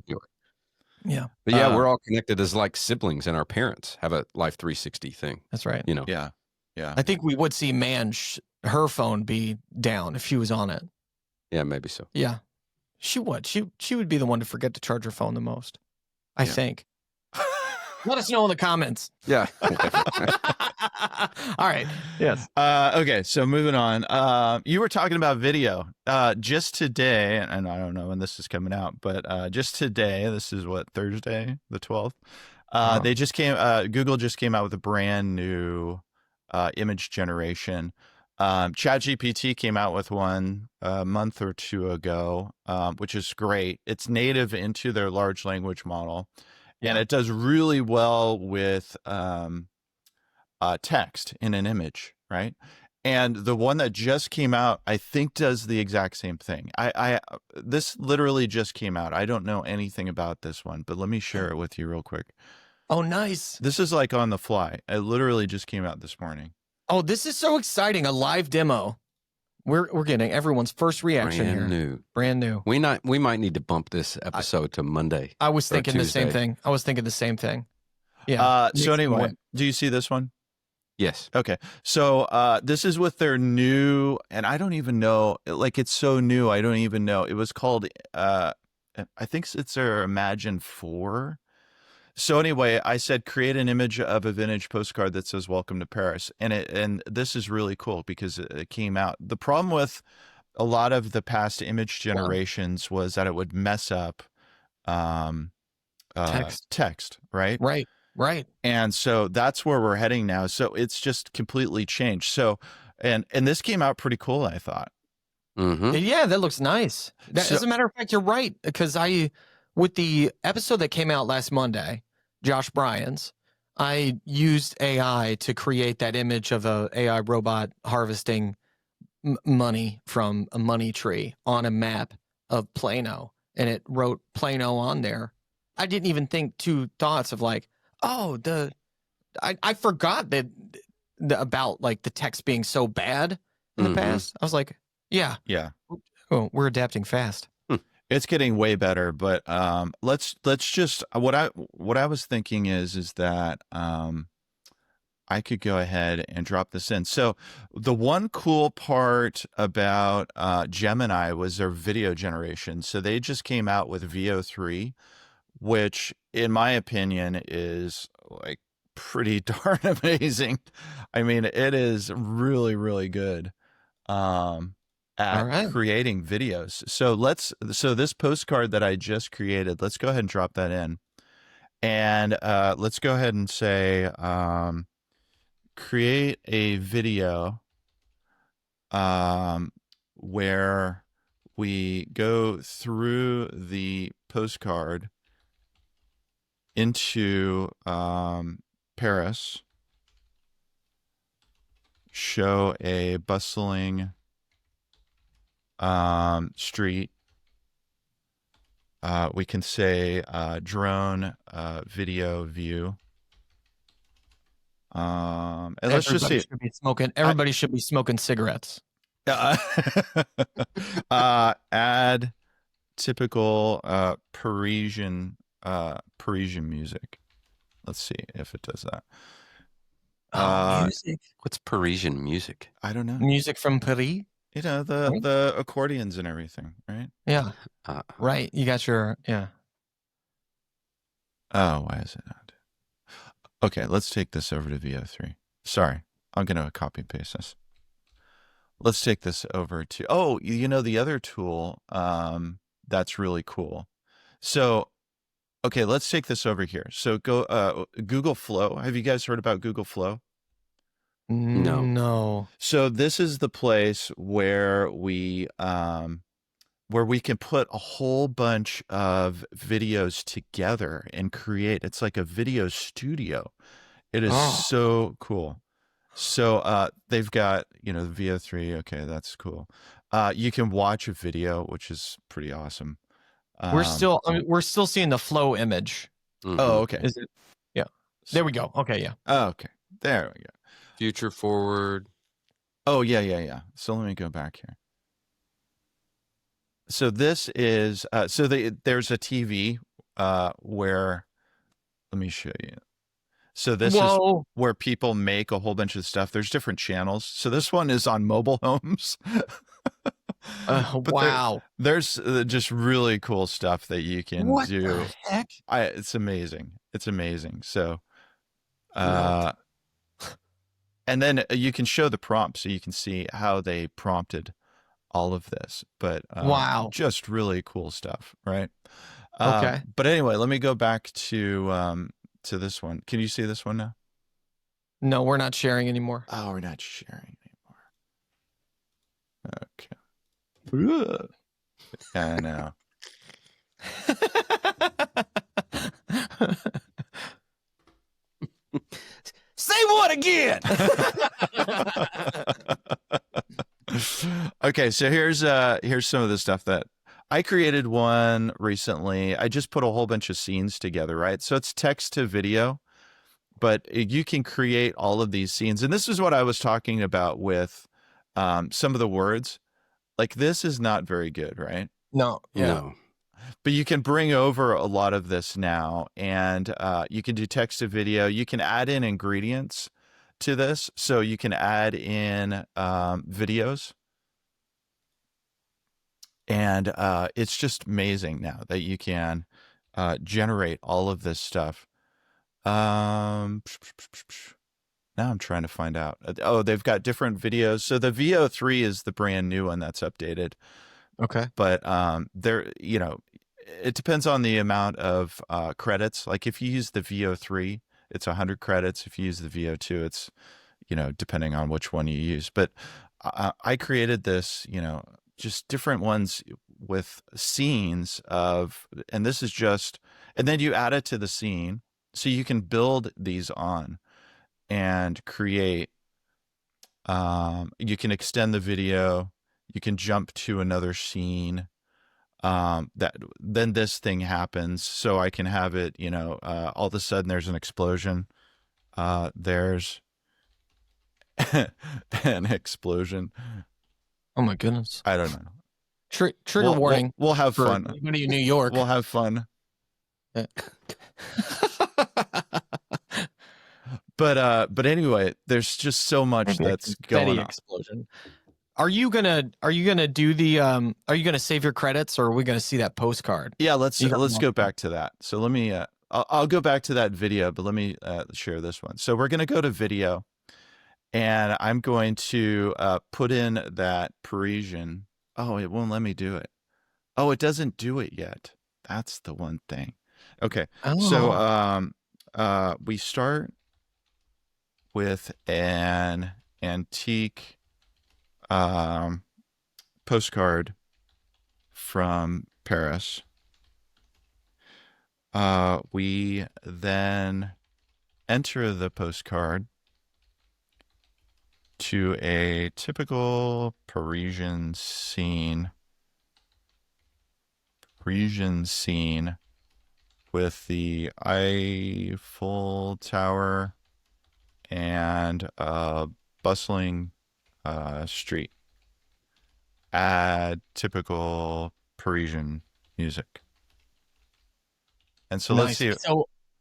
yeah. But yeah, we're all connected as like siblings, and our parents have a Life 360 thing. That's right. You know. Yeah. I think we would see her phone be down if she was on it. Yeah, maybe so. Yeah, she would. She would be the one to forget to charge her phone the most. I think. Let us know in the comments. Yeah. All right. Yes. Okay, so moving on. You were talking about video. Just today, and I don't know when this is coming out, but just today, this is what, Thursday, the 12th. They just Google just came out with a brand new image generation. ChatGPT came out with one a month or two ago, which is great. It's native into their large language model. And it does really well with text in an image, right? And the one that just came out, I think, does the exact same thing. This literally just came out. I don't know anything about this one, but let me share it with you real quick. Oh, nice. This is like on the fly. It literally just came out this morning. Oh, this is so exciting! A live demo. We're getting everyone's first reaction here. Brand new. We might need to bump this episode to Monday. I was thinking the same thing. Yeah. So anyway, do you see this one? Yes. Okay. So this is with their new, and I don't even know, like it's so new, I don't even know. It was called, I think it's their Imagine 4. So anyway, I said, create an image of a vintage postcard that says "Welcome to Paris," and this is really cool because it came out. The problem with a lot of the past image generations was that it would mess up text, right? Right. And so that's where we're heading now. So it's just completely changed. So, and this came out pretty cool, I thought. Mm-hmm. Yeah, that looks nice. As a matter of fact, you're right, because with the episode that came out last Monday, Josh Bryan's, I used AI to create that image of a AI robot harvesting money from a money tree on a map of Plano, and it wrote Plano on there. I didn't even think two thoughts of like, oh, I forgot that about like the text being so bad in the past. I was like, yeah. Oh, we're adapting fast. It's getting way better, but let's just what I was thinking is that I could go ahead and drop this in. So the one cool part about Gemini was their video generation. So they just came out with VO3, which in my opinion is like pretty darn amazing. I mean, it is really, really good. At creating videos. So this postcard that I just created, let's go ahead and drop that in. And let's go ahead and say, create a video where we go through the postcard into Paris, show a bustling street. We can say drone video view. And let's just see. Everybody should be smoking cigarettes. Add typical Parisian music. Let's see if it does that. Music. What's Parisian music? I don't know. Music from Paris. You know, the accordions and everything, right? Yeah. Right. You got your, yeah. Oh, why is it not? Okay, let's take this over to VO3. Sorry, I'm going to copy and paste this. Let's take this over to, oh, you know, the other tool that's really cool. So, okay, let's take this over here. So go Google Flow. Have you guys heard about Google Flow? No. So this is the place where we where we can put a whole bunch of videos together and create. It's like a video studio. It is so cool. So they've got, the VO3. Okay, that's cool. You can watch a video, which is pretty awesome. We're still seeing the flow image. Oh, okay. Is it? Yeah. There we go. Okay, yeah. Oh, okay. There we go. Future forward. Oh, yeah. So let me go back here. So this is there's a TV where, let me show you. So this is where people make a whole bunch of stuff. There's different channels. So this one is on mobile homes. Wow. There's just really cool stuff that you can do. What the heck? It's amazing. It's amazing. So, and then you can show the prompt so you can see how they prompted all of this. But wow, just really cool stuff, right? Okay. But anyway, let me go back to this one. Can you see this one now? No, we're not sharing anymore. Oh, we're not sharing anymore. Okay. I know. Say what again? Okay, so here's some of the stuff that I created one recently. I just put a whole bunch of scenes together, right? So it's text to video, but you can create all of these scenes. And this is what I was talking about with some of the words. Like, this is not very good, right? No. Yeah. No. But you can bring over a lot of this now, and you can do text to video. You can add in ingredients to this. So you can add in videos. And it's just amazing now that you can generate all of this stuff. Now I'm trying to find out. Oh, they've got different videos. So the VO3 is the brand new one that's updated. Okay. But it depends on the amount of credits. Like if you use the VO3, it's 100 credits. If you use the VO2, it's, depending on which one you use. But I created this, just different ones with scenes of, and this is just, and then you add it to the scene. So you can build these on and create, you can extend the video, you can jump to another scene, then this thing happens. So I can have it, all of a sudden there's an explosion. There's an explosion. Oh my goodness. I don't know. Trigger warning. We'll have for fun. anybody in New York. We'll have fun. But anyway, there's just so much that's going on. Explosion. Are you gonna do the are you gonna save your credits, or are we gonna see that postcard? Yeah, let's go back to that. So let me I'll go back to that video, but let me share this one. So we're gonna go to video, and I'm going to put in that Parisian. Oh, it won't let me do it. Oh, it doesn't do it yet. That's the one thing. Okay. So we start with an antique postcard from Paris. We then enter the postcard to a typical Parisian scene with the Eiffel Tower and a bustling street. Add typical Parisian music. And so let's see.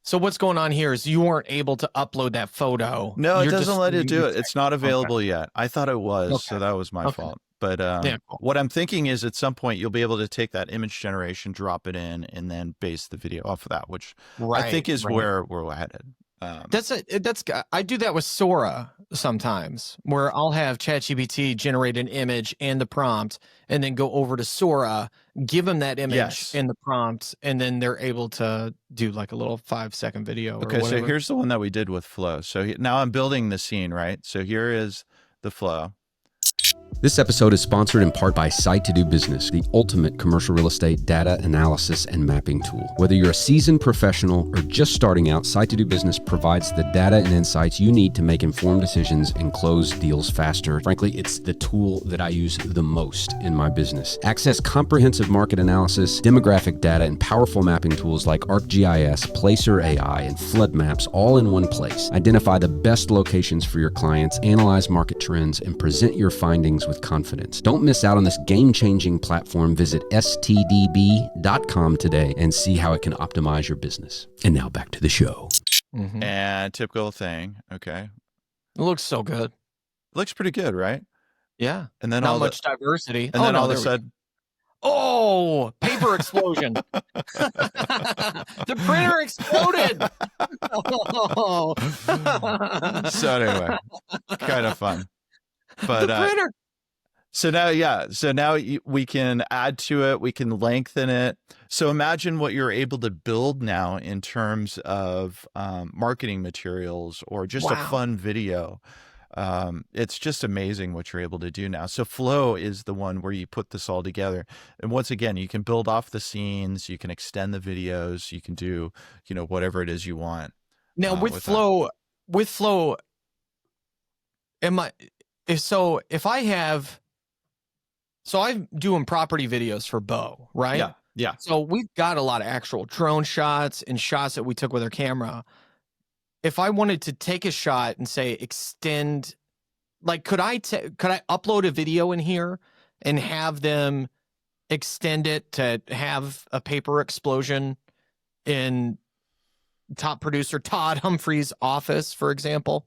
So what's going on here is you weren't able to upload that photo. No, it doesn't let it do it. It's not available yet. I thought it was, so that was my fault. But cool. What I'm thinking is at some point you'll be able to take that image generation, drop it in, and then base the video off of that, which I think is where we're headed. I do that with Sora sometimes, where I'll have ChatGPT generate an image and the prompt, and then go over to Sora, give them that image and the prompt, and then they're able to do like a little 5-second video. Okay, so here's the one that we did with flow. So now I'm building the scene, right? So here is the flow. This episode is sponsored in part by Site to Do Business, the ultimate commercial real estate data analysis and mapping tool. Whether you're a seasoned professional or just starting out, Site to Do Business provides the data and insights you need to make informed decisions and close deals faster. Frankly, it's the tool that I use the most in my business. Access comprehensive market analysis, demographic data, and powerful mapping tools like ArcGIS, Placer AI, and flood maps all in one place. Identify the best locations for your clients, analyze market trends, and present your findings with confidence. Don't miss out on this game-changing platform. Visit stdb.com today and see how it can optimize your business. And now back to the show. Mm-hmm. And typical thing. Okay. It looks so good. Looks pretty good, right? Yeah. And then Not much diversity. And then all of a sudden, oh, paper explosion. The printer exploded. Oh. So anyway, kind of fun. But the printer. So now we can add to it, we can lengthen it. So imagine what you're able to build now in terms of marketing materials or just a fun video. It's just amazing what you're able to do now. So Flow is the one where you put this all together. And once again, you can build off the scenes, you can extend the videos, you can do, whatever it is you want. Now with Flow, I'm doing property videos for Bo, right? Yeah. So we've got a lot of actual drone shots and shots that we took with our camera. If I wanted to take a shot and say extend, like, could I upload a video in here and have them extend it to have a paper explosion in top producer Todd Humphrey's office, for example?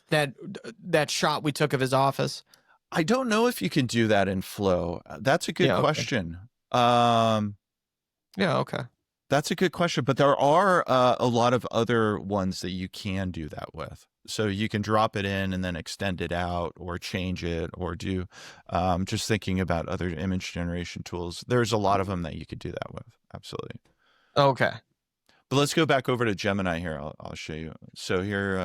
That shot we took of his office. I don't know if you can do that in Flow. That's a good question. Okay. That's a good question, but there are a lot of other ones that you can do that with. So you can drop it in and then extend it out or change it or do, just thinking about other image generation tools. There's a lot of them that you could do that with. Absolutely. Okay. But let's go back over to Gemini here. I'll show you. So here.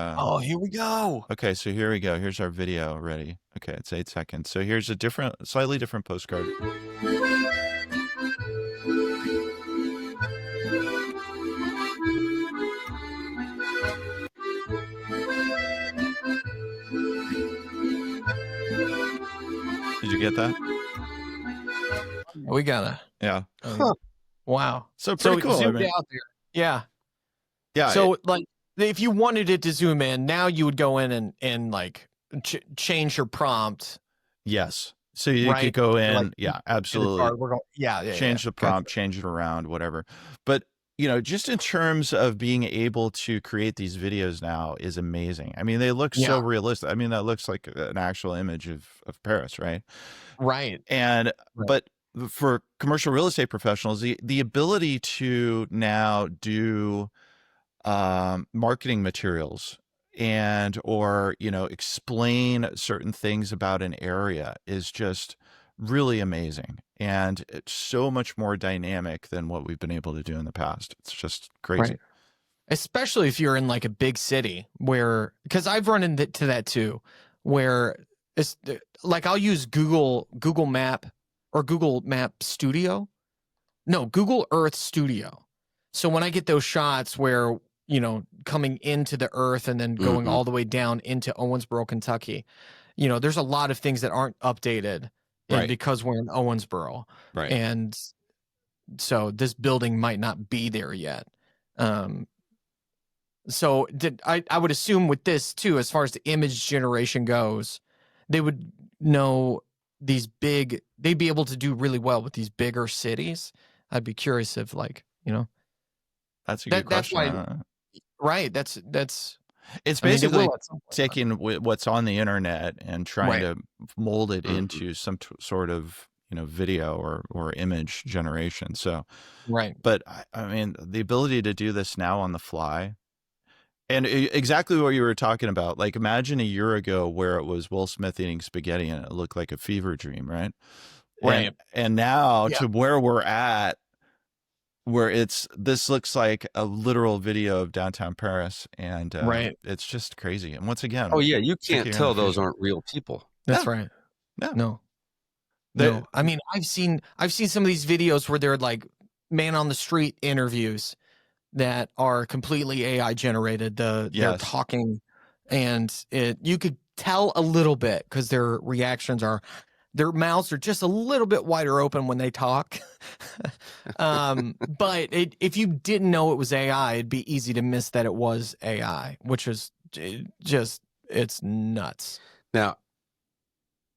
Here we go. Okay, so here we go. Here's our video ready. Okay, it's 8 seconds. So here's a slightly different postcard. Did you get that? We got it. Yeah. Wow. So pretty cool. Zoomed out there. Yeah. Yeah. So if you wanted it to zoom in, now you would go in and like change your prompt. Yes. So you could go in. Absolutely. Change the prompt, change it around, whatever. But, just in terms of being able to create these videos now is amazing. I mean, they look so realistic. I mean, that looks like an actual image of Paris, right? Right. But for commercial real estate professionals, the ability to now do marketing materials or explain certain things about an area is just really amazing, and it's so much more dynamic than what we've been able to do in the past. It's just crazy. Right. Especially if you're in like a big city because I've run into that too, where it's like I'll use Google Map or Google Map Studio. No, Google Earth Studio. So when I get those shots where, coming into the earth and then going all the way down into Owensboro, Kentucky, there's a lot of things that aren't updated because we're in Owensboro. Right. And so this building might not be there yet. So I would assume with this too, as far as the image generation goes, they would know they'd be able to do really well with these bigger cities. I'd be curious if That's a good question. That's why, right. That's it's basically taking what's on the internet and trying to mold it into some sort of video or image generation. So but I mean, the ability to do this now on the fly, and exactly what you were talking about, like imagine a year ago where it was Will Smith eating spaghetti and it looked like a fever dream, right? And now to where we're at, where this looks like a literal video of downtown Paris, and it's just crazy. And once again, you can't tell those aren't real people. That's right. No. They- No. I mean, I've seen some of these videos where they're like man on the street interviews that are completely AI generated. They're Yes. talking, and you could tell a little bit because their reactions are, their mouths are just a little bit wider open when they talk. But if you didn't know it was AI, it'd be easy to miss that it was AI, which is just, it's nuts. Now,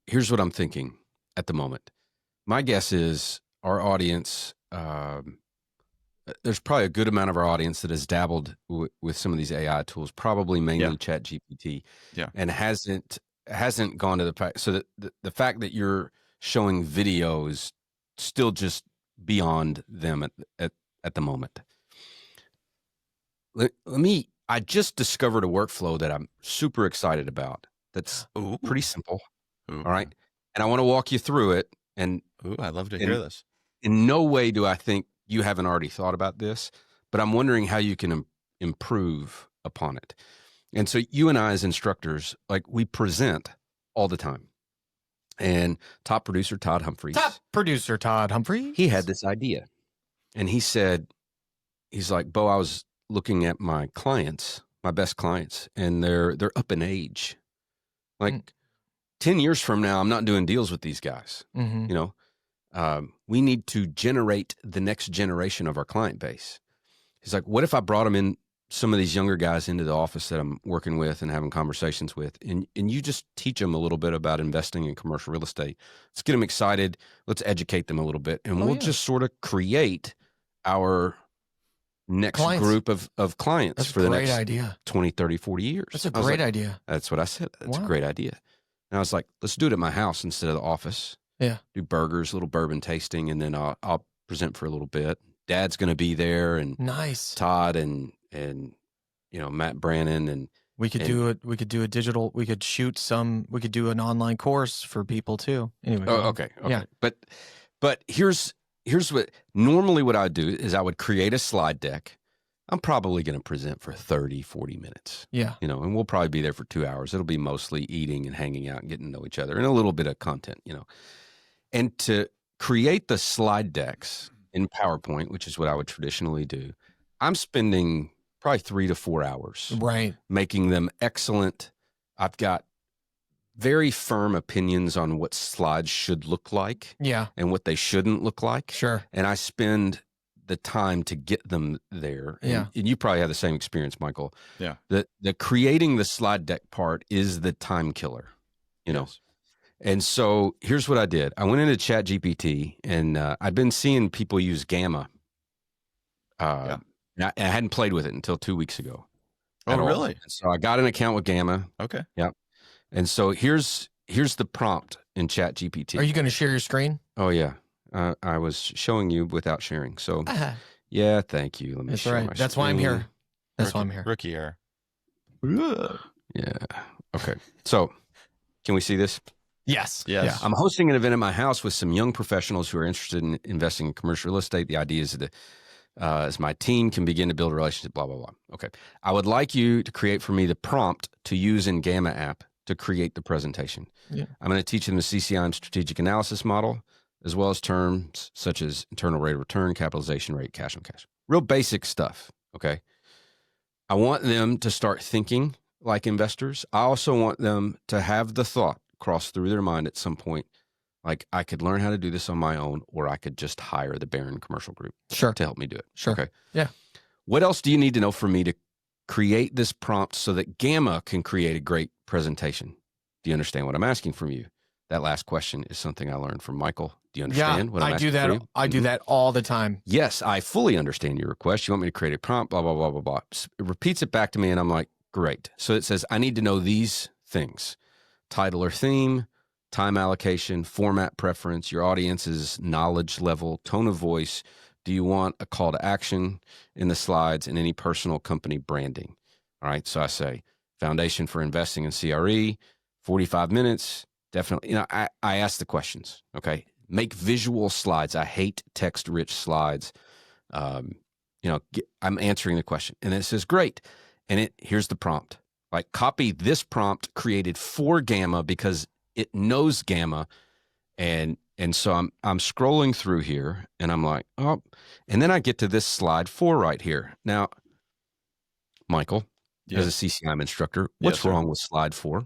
here's what I'm thinking at the moment. My guess is our audience, there's probably a good amount of our audience that has dabbled with some of these AI tools, probably mainly ChatGPT, and hasn't gone to the fact. So the fact that you're showing videos still just beyond them at the moment. I just discovered a workflow that I'm super excited about. That's pretty simple. All right. And I want to walk you through it. And I'd love to hear this. In no way do I think you haven't already thought about this, but I'm wondering how you can improve upon it. And so you and I as instructors, like, we present all the time. And top producer Todd Humphreys, he had this idea. And he said, he's like, Bo, I was looking at my clients, my best clients, and they're up in age. Like 10 years from now, I'm not doing deals with these guys. Mm-hmm. You know, we need to generate the next generation of our client base. He's like, what if I brought them in, some of these younger guys into the office that I'm working with and having conversations with, and you just teach them a little bit about investing in commercial real estate. Let's get them excited. Let's educate them a little bit. And we'll just sort of create our next group of clients for the next 20, 30, 40 years. That's a great idea. That's what I said. That's a great idea. And I was like, let's do it at my house instead of the office. Yeah. Do burgers, little bourbon tasting, and then I'll present for a little bit. Dad's going to be there, and nice. Todd and you know, Matt Brannon, and we could do it. We could do a digital. We could shoot some. We could do an online course for people too. Anyway. Okay. Yeah. But here's what normally I do is I would create a slide deck. I'm probably going to present for 30, 40 minutes. Yeah. You know, and we'll probably be there for 2 hours. It'll be mostly eating and hanging out and getting to know each other and a little bit of content, you know. And to create the slide decks in PowerPoint, which is what I would traditionally do, I'm spending probably 3 to 4 hours. Right. Making them excellent. I've got very firm opinions on what slides should look like. Yeah. And what they shouldn't look like. Sure. And I spend the time to get them there. And you probably have the same experience, Michael. Yeah. The creating the slide deck part is the time killer, you know? And so here's what I did. I went into ChatGPT, and I'd been seeing people use Gamma. And I hadn't played with it until 2 weeks ago. Oh, really? And so I got an account with Gamma. Okay. Yeah. And so here's the prompt in ChatGPT. Are you going to share your screen? Oh, yeah. I was showing you without sharing. So, yeah, thank you. Let me share my That's screen. why I'm here. That's why I'm here. Rookie error. Yeah. Okay. So, can we see this? Yes. Yes. Yeah. I'm hosting an event at my house with some young professionals who are interested in investing in commercial real estate. The idea is that as my team can begin to build a relationship, blah, blah, blah. Okay. I would like you to create for me the prompt to use in Gamma app to create the presentation. Yeah. I'm going to teach them the CCIM strategic analysis model, as well as terms such as internal rate of return, capitalization rate, cash on cash. Real basic stuff, okay? I want them to start thinking like investors. I also want them to have the thought cross through their mind at some point, like, I could learn how to do this on my own, or I could just hire the Barron Commercial Group to help me do it. Sure. Okay. Yeah. What else do you need to know for me to create this prompt so that Gamma can create a great presentation? Do you understand what I'm asking from you? That last question is something I learned from Michael. Do you understand what I'm asking that. from you? I do that all the time. Yes, I fully understand your request. You want me to create a prompt, blah, blah, blah, blah, blah. It repeats it back to me, and I'm like, great. So it says, I need to know these things: title or theme, time allocation, format preference, your audience's knowledge level, tone of voice. Do you want a call to action in the slides, and any personal company branding? All right. So I say, foundation for investing in CRE, 45 minutes. Definitely. You know, I ask the questions. Okay. Make visual slides. I hate text-rich slides. You know, I'm answering the question, and it says, great. And here's the prompt. Like, copy this prompt created for Gamma, because it knows gamma, and so I'm scrolling through here, and I'm like, oh, and then I get to this slide 4 right here. Now, Michael, as a CCIM instructor, what's Yes, sir. wrong with slide 4?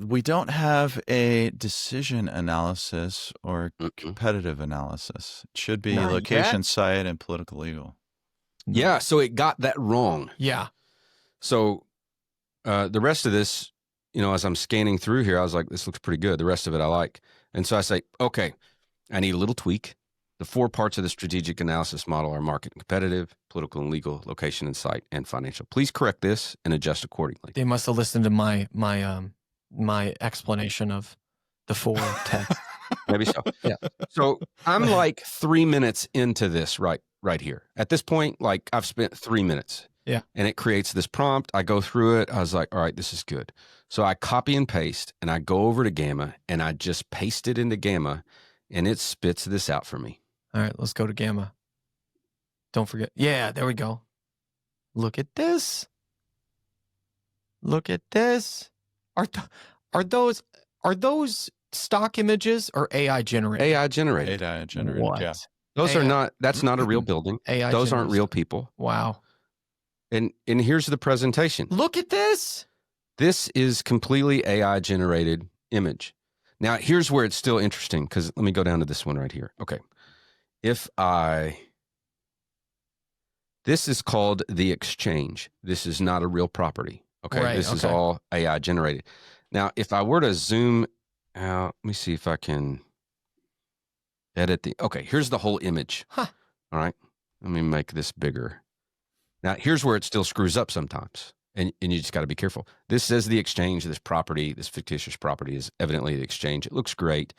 We don't have a decision analysis or competitive analysis. It should be Not location, yet. site, and political legal. Yeah, so it got that wrong. Yeah. So the rest of this, as I'm scanning through here, I was like, this looks pretty good. The rest of it I like. And so I say, okay, I need a little tweak. The 4 parts of the strategic analysis model are market and competitive, political and legal, location and site, and financial. Please correct this and adjust accordingly. They must have listened to my explanation of the 4 text. Maybe so. Yeah. So I'm like 3 minutes into this right here. At this point, like I've spent 3 minutes. Yeah. And it creates this prompt. I go through it. I was like, all right, this is good. So I copy and paste, and I go over to Gamma, and I just paste it into Gamma, and it spits this out for me. All right, let's go to Gamma. Don't forget. Yeah, there we go. Look at this. Look at this. Are those stock images or AI generated? AI generated. AI generated. What? Yeah. Those AI are not, that's not a real building. AI Those aren't generated. real people. Wow. And here's the presentation. Look at this. This is completely AI generated image. Now, here's where it's still interesting, because let me go down to this one right here. Okay. This is called the exchange. This is not a real property. Okay. Right, This is okay. all AI generated. Now, if I were to zoom out, let me see if I can edit okay, here's the whole image. Huh. All right. Let me make this bigger. Now, here's where it still screws up sometimes. And you just got to be careful. This says the exchange, this property, this fictitious property is evidently the exchange. It looks great.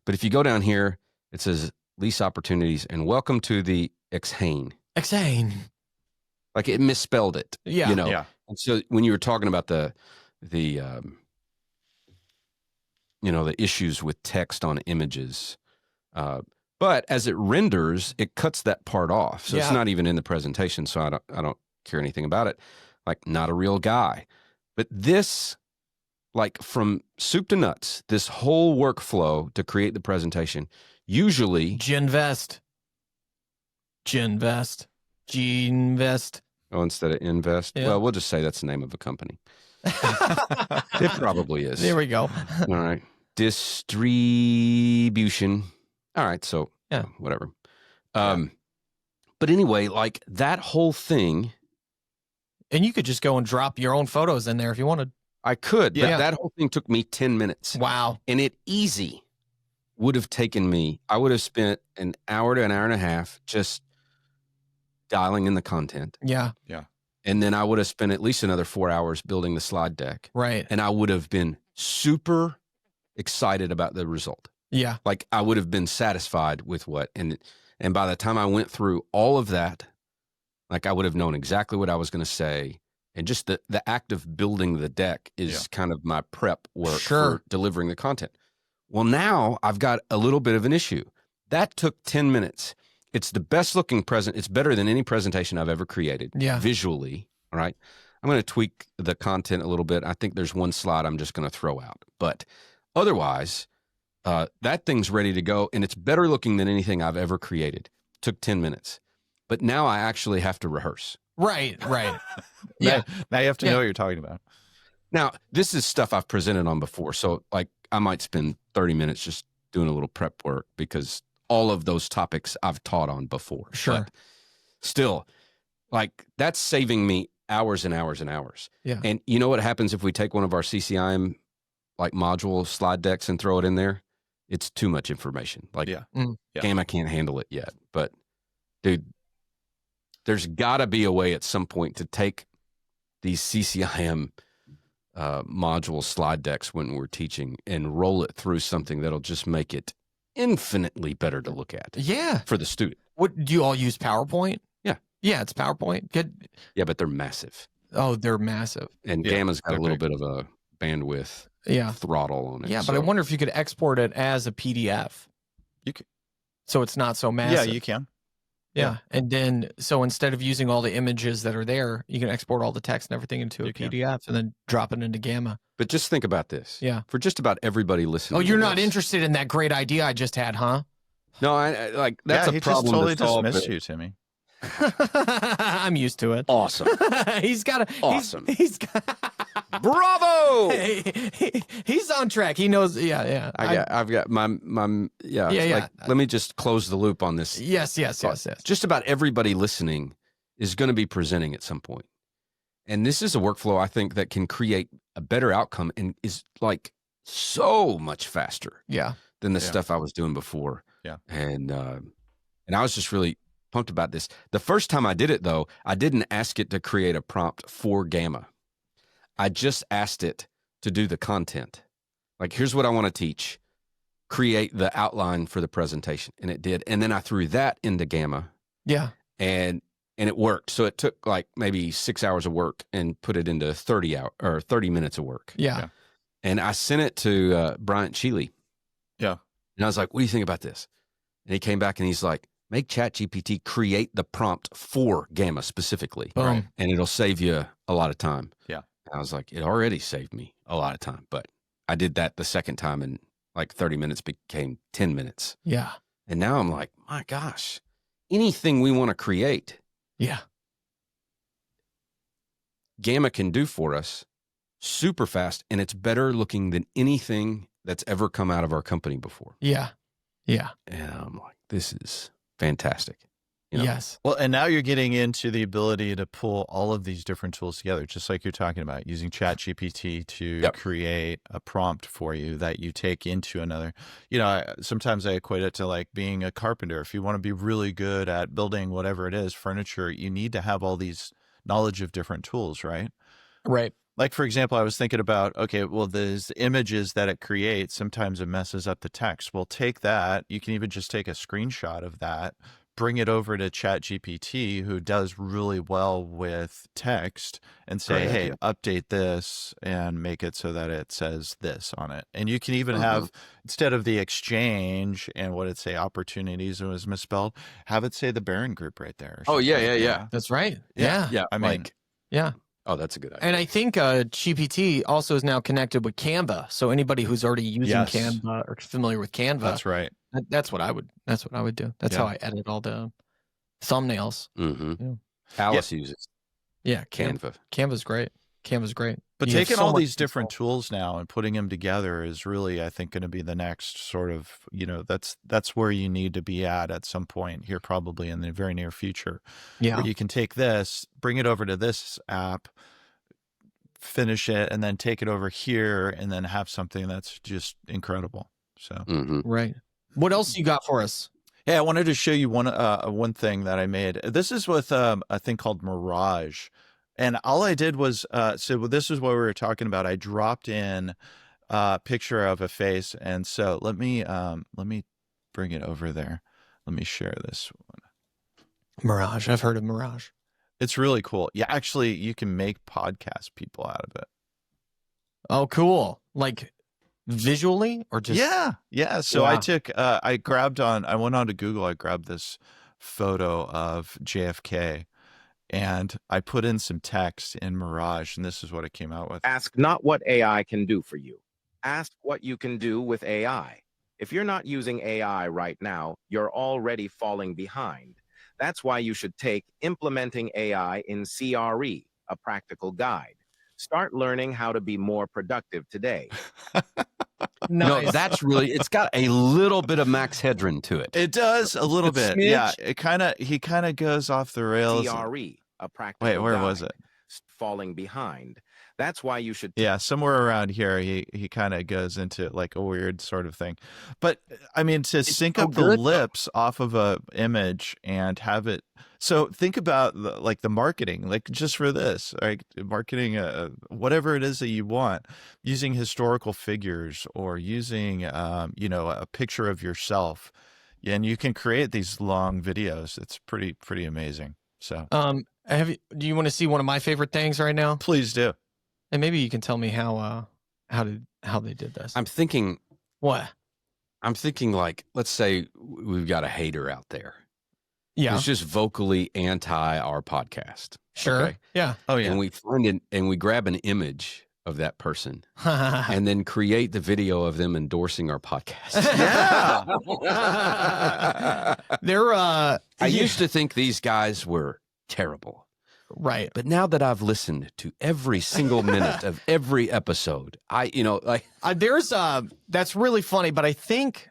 But if you go down here, it says lease opportunities and welcome to the Exhane. Exane. Like it misspelled it. Yeah. Yeah. And so when you were talking about the issues with text on images, but as it renders, it cuts that part off. So Yeah. it's not even in the presentation. So I don't care anything about it. Like not a real guy. But this, like from soup to nuts, this whole workflow to create the presentation, usually Ginvest. instead of invest, Yeah. well, we'll just say that's the name of a company. It probably is. There we go. All right. Distribution. All right. So, Yeah. whatever. But anyway, like that whole thing, And you could just go and drop your own photos in there if you wanted. I could. Yeah. That whole thing took me 10 minutes. Wow. And it easy would have taken me, I would have spent an hour to an hour and a half just dialing in the content. Yeah. And then I would have spent at least another 4 hours building the slide deck. Right. And I would have been super excited about the result. Yeah. Like I would have been satisfied with what, and by the time I went through all of that, like I would have known exactly what I was going to say. And just the act of building the deck is kind of my prep work Sure. for delivering the content. Well, now I've got a little bit of an issue. That took 10 minutes. It's the best looking present. It's better than any presentation I've ever created Yeah. visually. All right. I'm going to tweak the content a little bit. I think there's one slide I'm just going to throw out, but otherwise, that thing's ready to go, and it's better looking than anything I've ever created. Took 10 minutes. But now I actually have to rehearse. Right. Yeah. Now you have to Yeah. know what you're talking about. Now, this is stuff I've presented on before. So, like, I might spend 30 minutes just doing a little prep work because all of those topics I've taught on before. Sure. But still, like, that's saving me hours and hours and hours. Yeah. And you know what happens if we take one of our CCIM, like, module slide decks and throw it in there? It's too much information. Like, Yeah. Mm. Game, I can't handle it yet. But, dude, there's got to be a way at some point to take these CCIM module slide decks when we're teaching and roll it through something that'll just make it infinitely better to look at Yeah. for the student. What do you all use? PowerPoint? Yeah. Yeah, it's PowerPoint. Good. Yeah, but they're massive. Oh, they're massive. And Yeah, Gamma's got a they're little big. bit of a bandwidth Yeah. throttle on it. Yeah, but I wonder if you could export it as a PDF. You could, So it's not so yeah, massive. you can. Yeah. And then, so instead of using all the images that are there, you can export all the text and everything into a You can. PDF and then drop it into Gamma. But just think about this. Yeah. For just about everybody listening. Oh, you're to not this- interested in that great idea I just had, huh? No, I like that's yeah, a he problem just totally to solve. dismissed but- you, Timmy. I'm used to it. Awesome. He's got a Awesome. He's got. Bravo. He's on track. He knows. Yeah. I've got my Yeah, it's yeah. like, let me just close the loop on this. Yes. Just about everybody listening is going to be presenting at some point. And this is a workflow I think that can create a better outcome and is like so much faster Yeah. than the Yeah. stuff I was doing before. Yeah. And I was just really pumped about this. The first time I did it though, I didn't ask it to create a prompt for Gamma. I just asked it to do the content. Like, here's what I want to teach. Create the outline for the presentation. And it did. And then I threw that into Gamma. Yeah. And it worked. So it took like maybe 6 hours of work and put it into 30 minutes of work. Yeah. Yeah. And I sent it to Bryant Cheeley. Yeah. And I was like, what do you think about this? And he came back and he's like, make ChatGPT create the prompt for Gamma specifically. Boom. And it'll save you a lot of time. Yeah. And I was like, it already saved me a lot of time. But I did that the second time and like 30 minutes became 10 minutes. Yeah. And now I'm like, my gosh, anything we want to create, Yeah. Gamma can do for us super fast. And it's better looking than anything that's ever come out of our company before. Yeah. Yeah. And I'm like, this is fantastic. You know? Yes. Well, and now you're getting into the ability to pull all of these different tools together, just like you're talking about, using ChatGPT to Yep. create a prompt for you that you take into another. You know, sometimes I equate it to like being a carpenter. If you want to be really good at building whatever it is, furniture, you need to have all these knowledge of different tools, right? Right. Like, for example, I was thinking about, okay, well, there's images that it creates. Sometimes it messes up the text. Well, take that. You can even just take a screenshot of that, bring it over to ChatGPT, who does really well with text, and say, Great hey, idea. update this and make it so that it says this on it. And you can even have, instead of the exchange and what it say, opportunities, it was misspelled, have it say the Barron Group right there. or Oh, yeah, something. yeah. That's right. Yeah. Yeah. Yeah. I mean, like, Yeah. oh, that's a good idea. And I think GPT also is now connected with Canva. So anybody who's already using Yes. Canva or familiar with Canva, that's right. that's what I would do. That's Yeah. how I edit all the thumbnails. Mm-hmm. Yeah. Alice uses Yeah. Canva. Canva's great. Canva's great. But You have taking so all much these different control. tools now and putting them together is really, I think, going to be the next sort of, you know, that's where you need to be at some point here, probably in the very near future, Yeah. where you can take this, bring it over to this app, finish it, and then take it over here, and then have something that's just incredible. So, Mm-hmm. Right. What else you got for us? hey, I wanted to show you one thing that I made. This is with a thing called Mirage. And all I did was, so this is what we were talking about. I dropped in a picture of a face. And so let me bring it over there. Let me share this one. Mirage. I've heard of Mirage. It's really cool. Yeah, actually, you can make podcast people out of it. Oh, cool. Like visually or just Yeah. So I Wow. took, I went on to Google. I grabbed this photo of JFK and I put in some text in Mirage, and this is what it came out with. Ask not what AI can do for you. Ask what you can do with AI. If you're not using AI right now, you're already falling behind. That's why you should take Implementing AI in CRE, a practical guide. Start learning how to be more productive today. No, nice. that's really, it's got a little bit of Max Hedron to it. It does a little A bit. smidge. Yeah, he kind of goes off the rails. CRE, a practical Wait, where guide. was it? Falling behind. That's why you should Yeah, somewhere around here, he kind of goes into like a weird sort of thing. But I mean, to sync so up the good, though. lips off of a image and have it. So think about the marketing, like just for this, like marketing, whatever it is that you want, using historical figures or using, a picture of yourself, and you can create these long videos. It's pretty amazing. So Do you want to see one of my favorite things right now? please do. And maybe you can tell me how they did this. I'm thinking What? like, let's say we've got a hater out there Yeah. who's just vocally anti our podcast. Sure. Okay? Yeah. Oh yeah. And we find it and we grab an image of that person and then create the video of them endorsing our podcast. Yeah. They're I used to think these guys were terrible. right. But now that I've listened to every single minute of every episode, There's that's really funny, but I think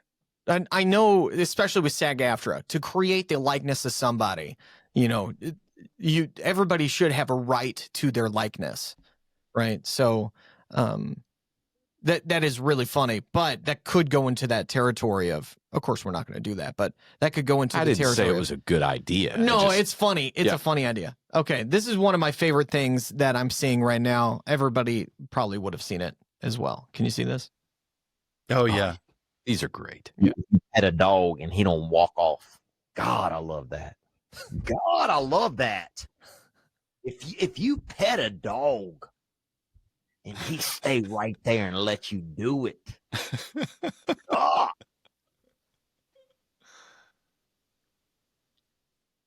I know, especially with SAG-AFTRA, to create the likeness of somebody, everybody should have a right to their likeness, right? So that is really funny, but that could go into that territory of course, we're not going to do that, but that could go into I the didn't territory. say it was a good idea. No, it's funny. It's Yeah. a funny idea. Okay, this is one of my favorite things that I'm seeing right now. Everybody probably would have seen it as well. Can you see this? Oh yeah. These are great. Pet a dog and he don't walk off. God, I love that. God, I love that. If you pet a dog and he stay right there and let you do it. God.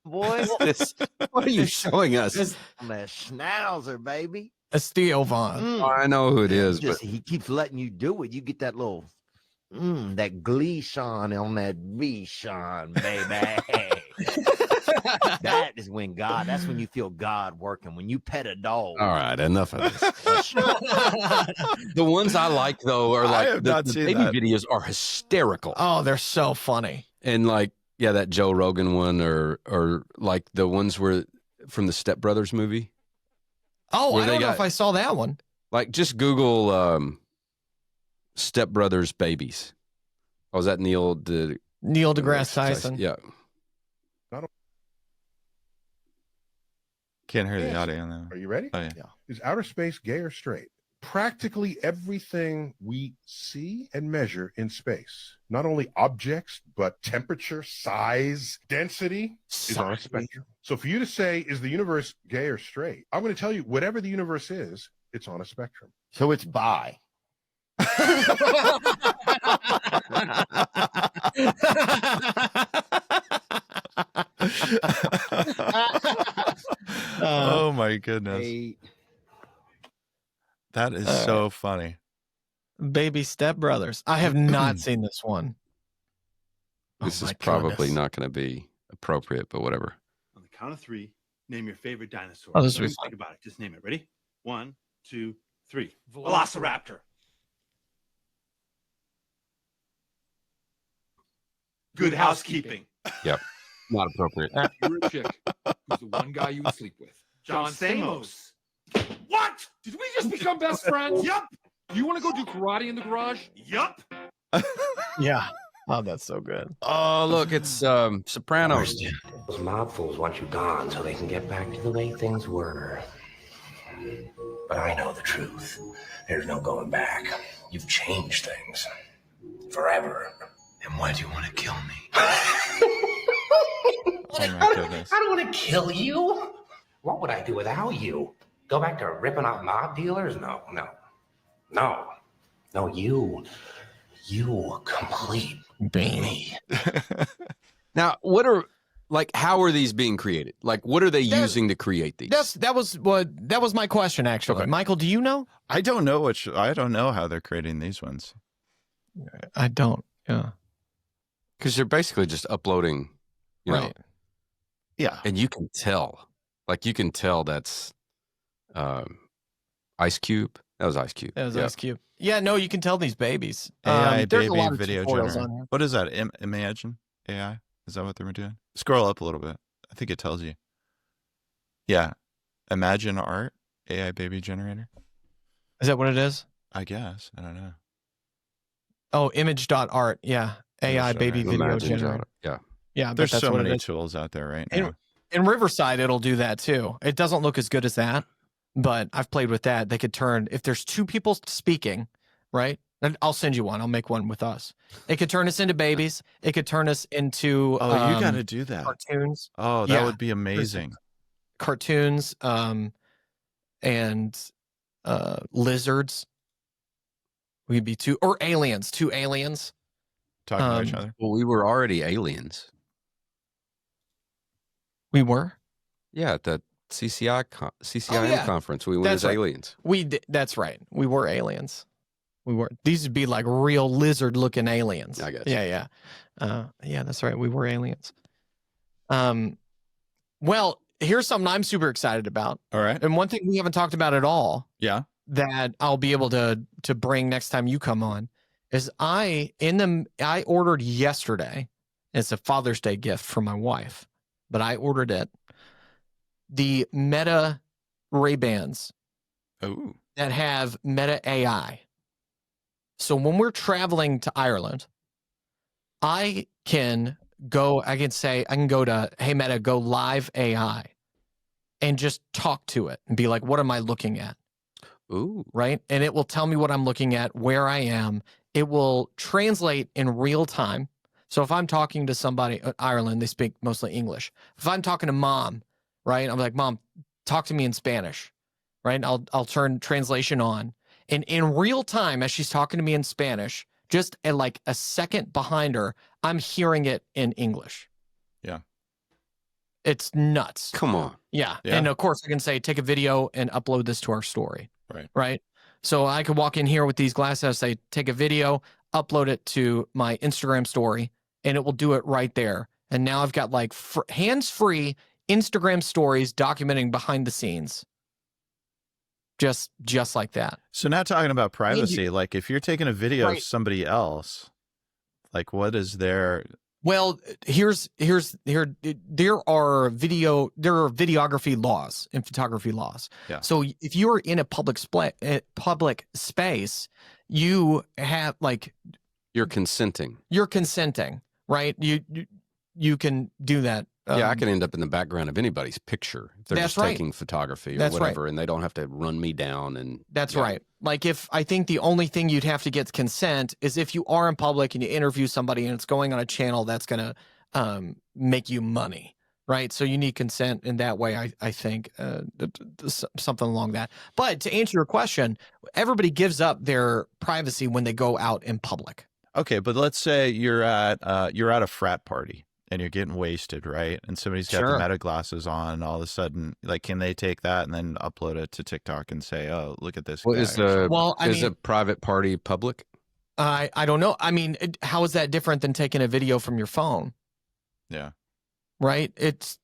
Boy, What are you showing us? on that schnauzer, baby. It's Theo Vaughn. Mm. I know who it is, Just but he keeps letting you do it. You get that little that Gleeshon on that Bichon, baby. That is when that's when you feel God working. When you pet a dog. all right, enough of this. The ones I like though are I like have the not seen baby that. videos are hysterical. Oh, they're so funny. And like, yeah, that Joe Rogan one or like the ones where from the Step Brothers movie. Oh, Where I they don't know got- if I saw that one. Like just Google Step Brothers babies. Oh, was that Neil Degrasse Tyson. Yeah. Can't hear the Yes. audio now. Are you ready? Oh yeah. Is outer space gay or straight? Practically everything we see and measure in space, not only objects, but temperature, size, density, is on a spectrum. So for you to say, is the universe gay or straight? I'm going to tell you, whatever the universe is, it's on a spectrum. So it's bi. Oh my goodness. That is so funny. Baby Step Brothers. I have not seen this one. This Oh, is my probably goodness. not going to be appropriate, but whatever. On the count of three, name your favorite dinosaur. Oh, this Don't will be even fun. think about it. Just name it. Ready? 1, 2, 3. Velociraptor. Good housekeeping. Not appropriate. You're a chick who's the one guy you would sleep with. John Stamos. What? Did we just become best friends? Yup. You want to go do karate in the garage? Yup. Yeah. Oh, that's so good. Oh, look, it's Sopranos. Those mob fools want you gone so they can get back to the way things were. But I know the truth. There's no going back. You've changed things. Forever. And why do you want to kill me? Oh my goodness. I don't want to kill you. What would I do without you? Go back to ripping off mob dealers? No. No, you complete me. Now, how are these being created? Like, what are they using to create these? That was my question actually. Okay. Michael, do you know? I don't know how they're creating these ones. I don't. Yeah. Because they're basically just uploading, you know, Right. Yeah. and you can tell that's Ice Cube. That was Ice Cube. That was Yeah. Ice Cube. Yeah, no, you can tell these babies. AI There's a baby lot of video tutorials generator. on here. What is that? Imagine AI? Is that what they're doing? Scroll up a little bit. I think it tells you. Yeah. Imagine art, AI baby generator. Is that what it is? I guess. I don't know. Oh, image.art. Yeah. AI Image.art. baby video Imagine generator. Jota. Yeah. Yeah, but There's that's so what it many is. tools out there right And- now. In Riverside, it'll do that too. It doesn't look as good as that, but I've played with that. They could turn, if there's two people speaking, right? And I'll send you one. I'll make one with us. It could turn us into babies. It could turn us into Oh, you got to do that. cartoons. Oh, that Yeah. would be amazing. Cartoons and lizards. We'd be two aliens. Talking to each Um, other. Well, we were already aliens. We were. Yeah, at the CCIM yeah. conference, we went That's as right. aliens. That's right. We were aliens. We were. These would be like real lizard-looking aliens. I got you. Yeah. Yeah, that's right. We were aliens. Well, here's something I'm super excited about. All right. And one thing we haven't talked about at all Yeah. that I'll be able to bring next time you come on is I ordered yesterday. It's a Father's Day gift for my wife, but I ordered it. The Meta Ray-Bans Oh. that have Meta AI. So when we're traveling to Ireland, I can go to, hey, Meta, go live AI and just talk to it and be like, what am I looking at? Ooh. Right. And it will tell me what I'm looking at, where I am. It will translate in real time. So if I'm talking to somebody in Ireland, they speak mostly English. If I'm talking to mom, right, I'm like, Mom, talk to me in Spanish, right? I'll turn translation on. And in real time, as she's talking to me in Spanish, just like a second behind her, I'm hearing it in English. Yeah. It's nuts. Come on. Yeah. Yeah. And of course, I can say, take a video and upload this to our story. Right. Right. So I could walk in here with these glasses, say, take a video, upload it to my Instagram story, and it will do it right there. And now I've got like hands-free Instagram stories documenting behind the scenes. Just like that. So now talking about privacy, like if you're taking a video Right. of somebody else, like what is their Well, there are videography laws and photography laws. Yeah. So if you are in a public space, you have like You're consenting. you're consenting, right? You can do that. Yeah, I can end up in the background of anybody's picture if they're That's just right. taking photography or That's right. whatever, and they don't have to run me down. And That's yeah. right. Like I think the only thing you'd have to get consent is if you are in public and you interview somebody and it's going on a channel that's going to make you money, right? So you need consent in that way, I think, something along that. But to answer your question, everybody gives up their privacy when they go out in public. Okay, but let's say you're at a frat party and you're getting wasted, right? And somebody's got Sure. the Meta glasses on, and all of a sudden, like, can they take that and then upload it to TikTok and say, "Oh, look at this"? Well, guy," is or something? Well, I is mean, a private party public? I don't know. I mean, how is that different than taking a video from your phone, Yeah, right? It's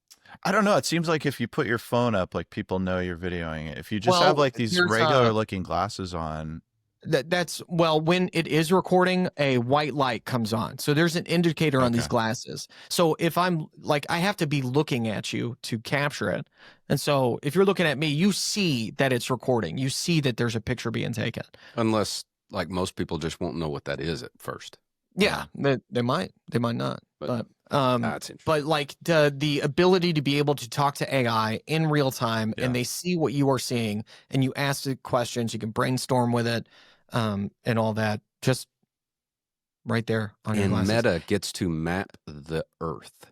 I don't know. It seems like if you put your phone up, like people know you're videoing it. If you just Well, have like these here's, regular looking glasses on, that's when it is recording, a white light comes on. So there's an indicator on these Okay. glasses. So if I'm like, I have to be looking at you to capture it. And so if you're looking at me, you see that it's recording. You see that there's a picture being taken. Unless, like, most people just won't know what that is at first. Yeah, they might not. But That's interesting. but like the ability to be able to talk to AI in real time Yeah. and they see what you are seeing and you ask the questions, you can brainstorm with it, and all that, just right there on your And glasses. Meta gets to map the Earth.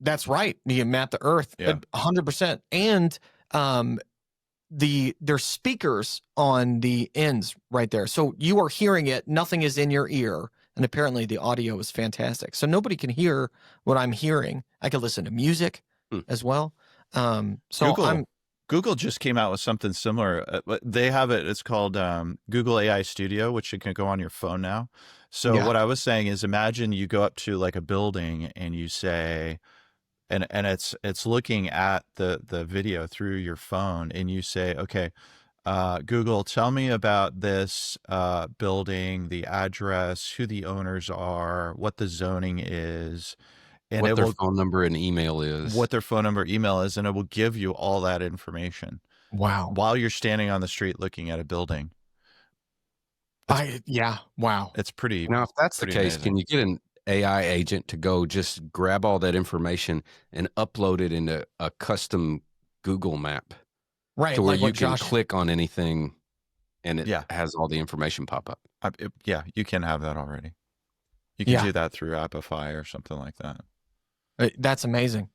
That's right. You can map the Earth Yeah. 100%. And there's speakers on the ends right there. So you are hearing it. Nothing is in your ear. And apparently the audio is fantastic. So nobody can hear what I'm hearing. I can listen to music as well. So Google just came out with something similar. They have it. It's called Google AI Studio, which you can go on your phone now. So Yeah. what I was saying is, imagine you go up to like a building and you say, and it's looking at the video through your phone, and you say, okay, Google, tell me about this building, the address, who the owners are, what the zoning is, and What it their will phone number and email is. what their phone number, email is, and it will give you all that information wow. while you're standing on the street looking at a building. Wow. It's pretty. Now, if that's the pretty case, amazing. can you get an AI agent to go just grab all that information and upload it into a custom Google map Right. to where like you what can Josh, click on anything and it Yeah. has all the information pop up? Yeah, you can have that already. You can Yeah. do that through Appify or something like that. That's amazing.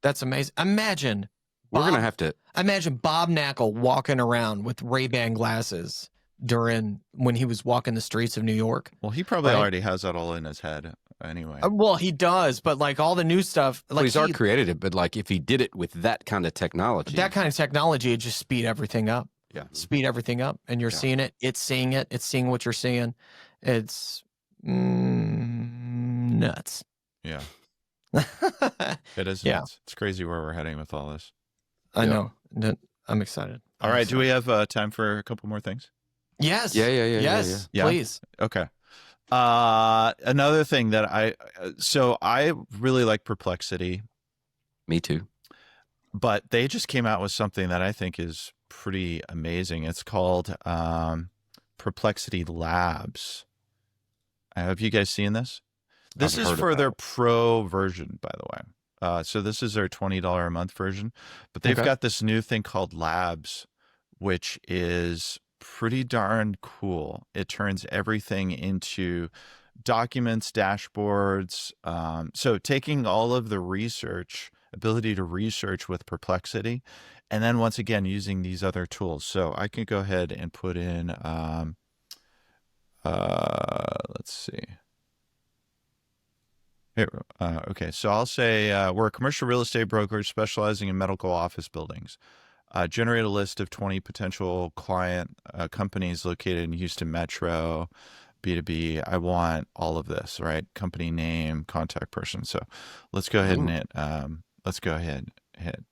That's amazing. Imagine We're going to Bob- have to. Imagine Bob Knackle walking around with Ray-Ban glasses when he was walking the streets of New York. Well, he probably Right. already has that all in his head. anyway. Well, he does, but like all the new stuff, like Well, he's art created it, but like if he did it with that kind of technology, that kind of technology, it just speed everything up. Yeah. Speed everything up, and you're seeing it. It's seeing it. It's seeing what you're seeing. It's nuts. Yeah. It is Yeah. nuts. It's crazy where we're heading with all this. I know. I'm excited. All right. Do we have time for a couple more things? Yes. Yeah. Please. Okay. Another thing that I really like Perplexity, Me too. but they just came out with something that I think is pretty amazing. It's called Perplexity Labs. Have you guys seen this? This is for their pro version, by the way. So this is their $20 a month version, but they've got this new thing called Labs, which is pretty darn cool. It turns everything into documents, dashboards. So taking all of the ability to research with Perplexity, and then once again using these other tools. So I can go ahead and put in, let's see. Here, okay, so I'll say we're a commercial real estate brokerage specializing in medical office buildings. Generate a list of 20 potential client companies located in Houston Metro, B2B. I want all of this, right? Company name, contact person. So let's go ahead and hit.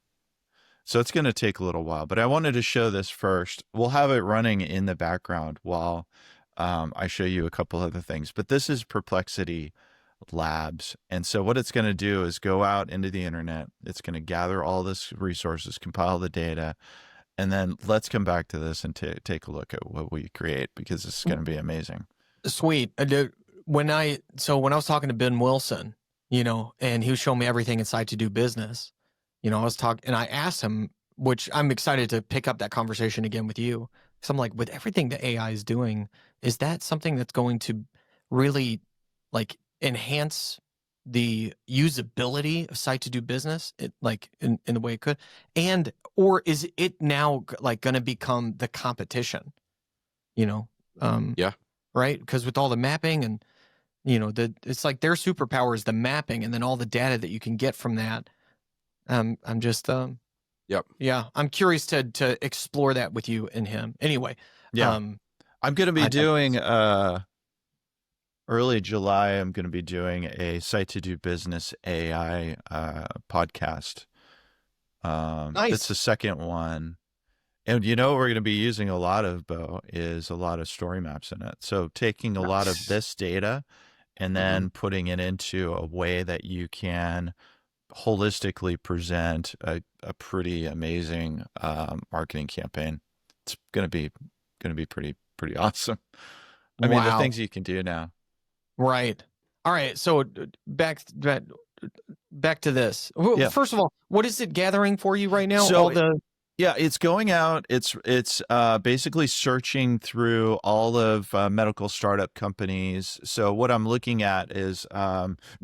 So it's going to take a little while, but I wanted to show this first. We'll have it running in the background while I show you a couple other things. But this is Perplexity Labs. And so what it's going to do is go out into the internet. It's going to gather all this resources, compile the data, and then let's come back to this and take a look at what we create, because it's going to be amazing. Sweet. When I was talking to Ben Wilson, and he was showing me everything inside to do business, I was talking, and I asked him, which I'm excited to pick up that conversation again with you. So I'm like, with everything that AI is doing, is that something that's going to really like enhance the usability of site to do business, in the way it could, or is it now like going to become the competition? Right, because with all the mapping and it's like their superpower is the mapping, and then all the data that you can get from that. I'm just I'm curious to explore that with you and him. Anyway, I'm going to be doing early July, I'm going to be doing a Site to Do Business AI podcast. Nice. It's the second one. And what we're going to be using a lot of, Bo, is a lot of story maps in it. So taking a lot of this data and then putting it into a way that you can holistically present a pretty amazing marketing campaign. It's going to be pretty awesome. I mean, the things you can do now. Right. All right. So back to this. Well, first of all, what is it gathering for you right now? So it's going out. It's basically searching through all of medical startup companies. So what I'm looking at is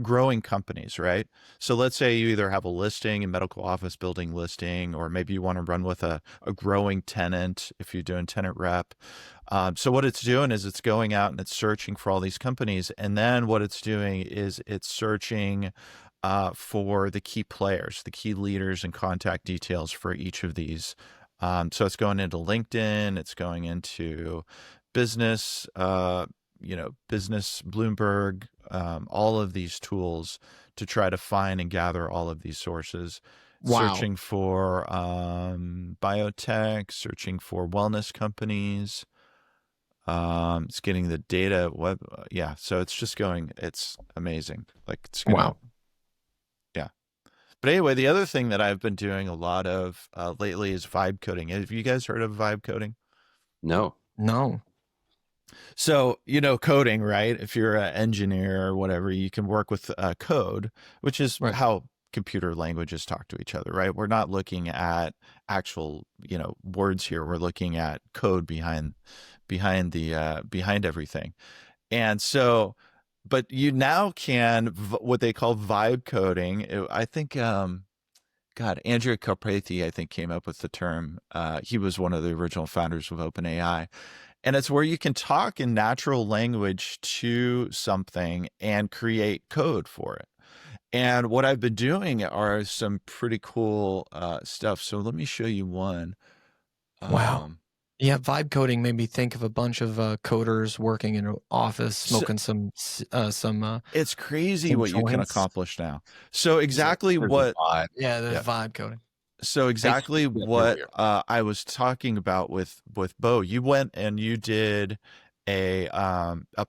growing companies, right? So let's say you either have a listing, a medical office building listing, or maybe you want to run with a growing tenant if you're doing tenant rep. So what it's doing is it's going out and it's searching for all these companies. And then what it's doing is it's searching for the key players, the key leaders and contact details for each of these. So it's going into LinkedIn, it's going into business, business, Bloomberg, all of these tools to try to find and gather all of these sources. Wow. Searching for biotech, searching for wellness companies. It's getting the data so it's just going, it's amazing. Like it's gonna, But anyway, the other thing that I've been doing a lot of lately is vibe coding. Have you guys heard of vibe coding? No. So, coding, right? If you're an engineer or whatever, you can work with code, which is how computer languages talk to each other, right? We're not looking at actual, words here. We're looking at code behind everything. And so, but you now can what they call vibe coding. I think, Andrew Karpathy, I think, came up with the term. He was one of the original founders of OpenAI. And it's where you can talk in natural language to something and create code for it. And what I've been doing are some pretty cool stuff. So let me show you one. Wow. Yeah, vibe coding made me think of a bunch of coders working in an office, smoking some. It's crazy some what you can joints. accomplish now. So exactly There's a what vibe. Yeah, the Yeah. vibe coding. So exactly Thanks for that what earlier. I was talking about with Bo. You went and you did a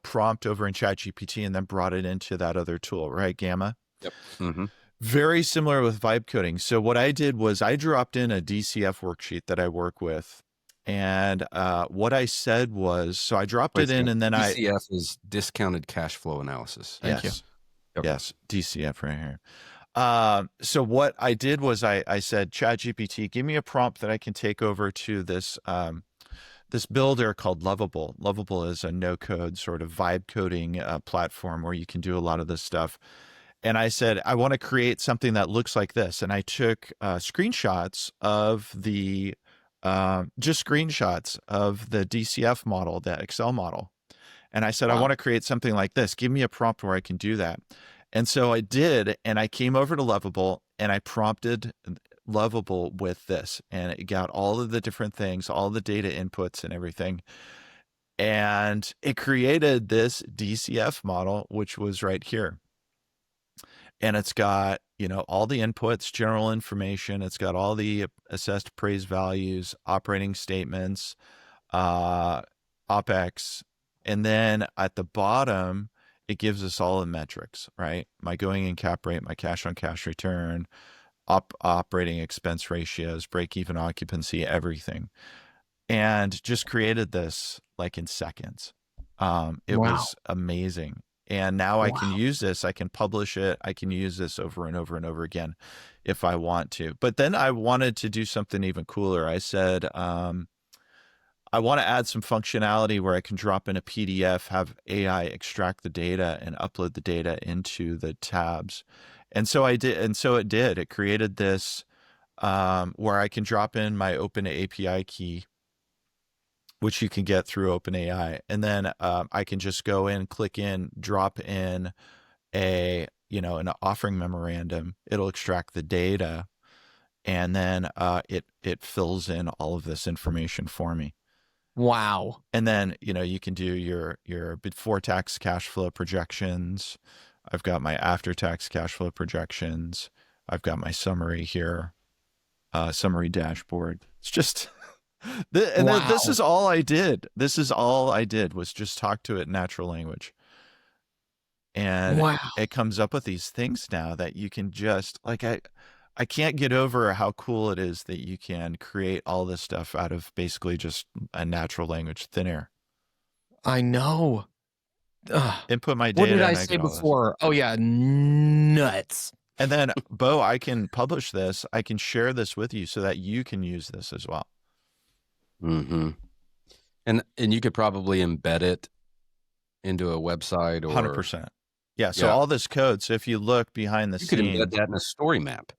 prompt over in ChatGPT and then brought it into that other tool, right? Gamma. Yep. Mm-hmm. Very similar with vibe coding. So what I did was I dropped in a DCF worksheet that I work with. And what I said was, so I dropped it in and then DCF is discounted cash flow analysis. Thank you. Yep. Yes, DCF right here. So what I did was I said, ChatGPT, give me a prompt that I can take over to this this builder called Lovable. Lovable is a no-code sort of vibe coding platform where you can do a lot of this stuff. And I said, I want to create something that looks like this. And I took screenshots of the just screenshots of the DCF model, the Excel model. And I said, I want to create something like this. Give me a prompt where I can do that. And so I did, and I came over to Lovable and I prompted Lovable with this, and it got all of the different things, all the data inputs and everything. And it created this DCF model, which was right here. And it's got, you know, all the inputs, general information. It's got all the assessed appraised values, operating statements, OPEX. And then at the bottom, it gives us all the metrics, right? My going in cap rate, my cash on cash return, operating expense ratios, break even occupancy, everything. And just created this like in seconds. It was amazing. And now I can use this, I can publish it, I can use this over and over and over again if I want to. But then I wanted to do something even cooler. I said, I want to add some functionality where I can drop in a PDF, have AI extract the data and upload the data into the tabs. And so I did, and so it did. It created this where I can drop in my Open API key, which you can get through OpenAI. And then I can just go in, click in, drop in an offering memorandum. It'll extract the data, and then it fills in all of this information for me. Wow. And then, you can do your before tax cash flow projections. I've got my after tax cash flow projections. I've got my summary here, summary dashboard. It's just, this is all I did. This is all I did was just talk to it in natural language. And it comes up with these things now that you can just, like, I can't get over how cool it is that you can create all this stuff out of basically just a natural language, thin air. I know. Input my data. What did I say before? Oh, yeah. Nuts. And then, Bo, I can publish this. I can share this with you so that you can use this as well. Mm-hmm. And you could probably embed it into a website or 100%. Yeah. So all this code. So if you look behind the scenes, you could embed that in a story map.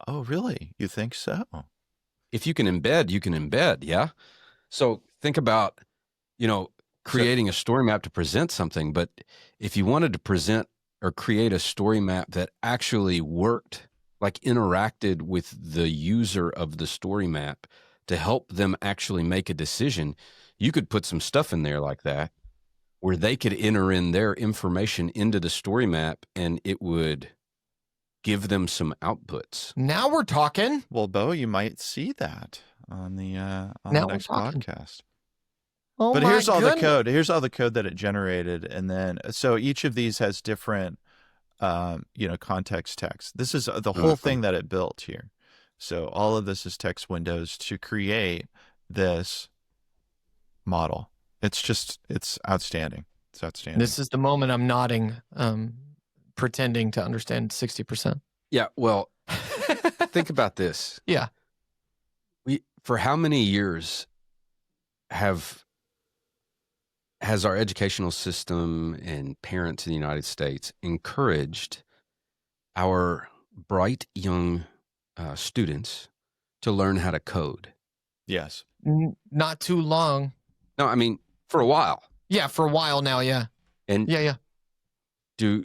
Oh, really? You think so? If you can embed, you can embed. Yeah. So think about, creating a story map to present something. But if you wanted to present or create a story map that actually worked, like interacted with the user of the story map to help them actually make a decision, you could put some stuff in there like that where they could enter in their information into the story map and it would give them some outputs. Now we're talking. Well, Bo, you might see that on the next podcast. Oh, but here's all the code. Here's all the code that it generated, and then so each of these has different, context text. This is the whole thing that it built here. So all of this is text windows to create this model. It's outstanding. It's outstanding. This is the moment I'm nodding, pretending to understand 60%. Yeah. Well, think about this. Yeah. For how many years has our educational system and parents in the United States encouraged our bright young students to learn how to code? Yes. Not too long. No, I mean, for a while. Yeah, for a while now. Yeah. And Yeah. do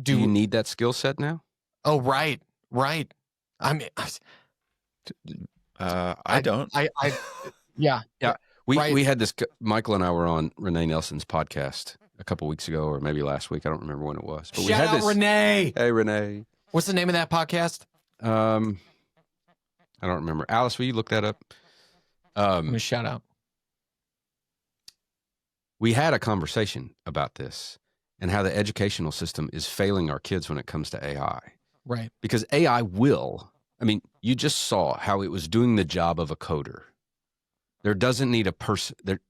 you need that skill set now? Oh, right. I mean, I don't. yeah. Yeah. We Right. we had this. Michael and I were on Renee Nelson's podcast a couple weeks ago, or maybe last week. I don't remember when it was. But we Shout had out this. Renee. Hey, Renee. What's the name of that podcast? I don't remember. Alice, will you look that up? Let me shout out. We had a conversation about this and how the educational system is failing our kids when it comes to AI. Right. Because AI you just saw how it was doing the job of a coder. There doesn't need a person there.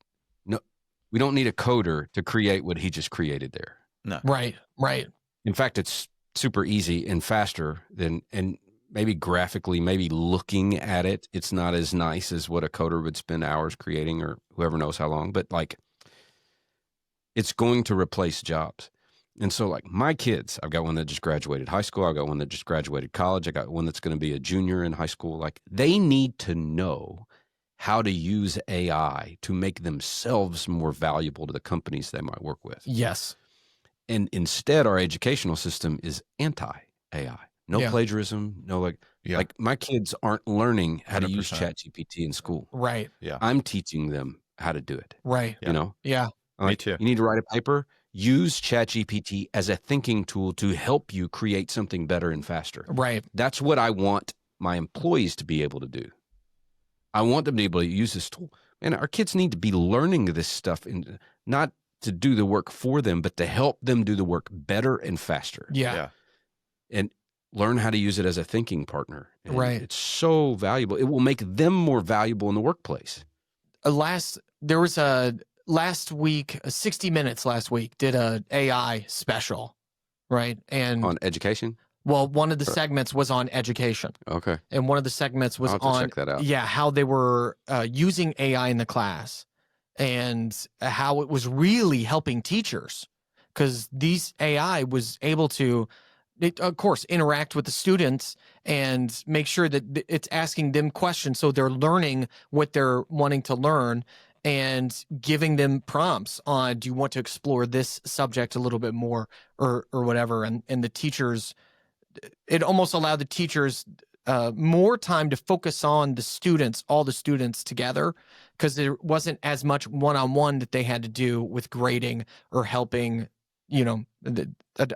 No, we don't need a coder to create what he just created there. No. Right. In fact, it's super easy and faster than, and maybe graphically, maybe looking at it, it's not as nice as what a coder would spend hours creating, or whoever knows how long, but like, it's going to replace jobs. And so like my kids, I've got one that just graduated high school. I've got one that just graduated college. I got one that's going to be a junior in high school. Like, they need to know how to use AI to make themselves more valuable to the companies they might work with. Yes. And instead, our educational system is anti-AI. No plagiarism, no like my kids aren't learning how to use 100%. ChatGPT in school. Right. Yeah. I'm teaching them how to do it. Right. You know? Yeah. Me too. You need to write a paper, use ChatGPT as a thinking tool to help you create something better and faster. Right. That's what I want my employees to be able to do. I want them to be able to use this tool. And our kids need to be learning this stuff, and not to do the work for them, but to help them do the work better and faster. Yeah. And learn how to use it as a thinking partner. And Right. it's so valuable. It will make them more valuable in the workplace. There was a 60 Minutes last week did a AI special, right? And On education? well, one of the segments was on education. Okay. And one of the segments was I'll have to on check that out. Yeah, how they were using AI in the class, and how it was really helping teachers, because these AI was able to, of course, interact with the students and make sure that it's asking them questions, so they're learning what they're wanting to learn, and giving them prompts on, do you want to explore this subject a little bit more, or whatever, and the teachers, it almost allowed the teachers more time to focus on the students, all the students together, because there wasn't as much one-on-one that they had to do with grading or helping.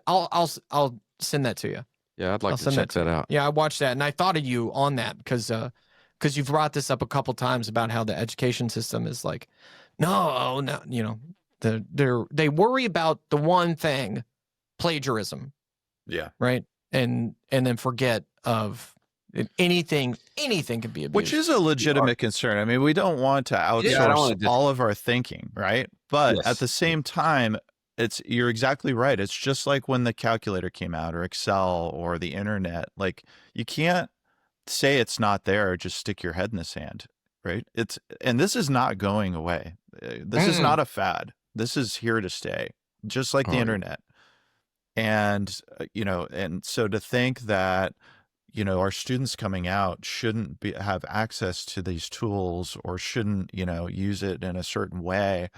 I'll send that to you. Yeah, I'd like to check that out. Yeah, I watched that, and I thought of you on that because you've brought this up a couple times about how the education system is like, no, they worry about the one thing, plagiarism. Yeah. Right. And then forget of anything can be abused. Which is a legitimate concern. I mean, we don't want to outsource all of our thinking, right? But at the same time, you're exactly right. It's just like when the calculator came out, or Excel, or the internet. Like, you can't say it's not there, just stick your head in the sand, right? And this is not going away. This is not a fad. This is here to stay, just like the internet. And, and so to think that, our students coming out shouldn't have access to these tools, or shouldn't, use it in a certain way,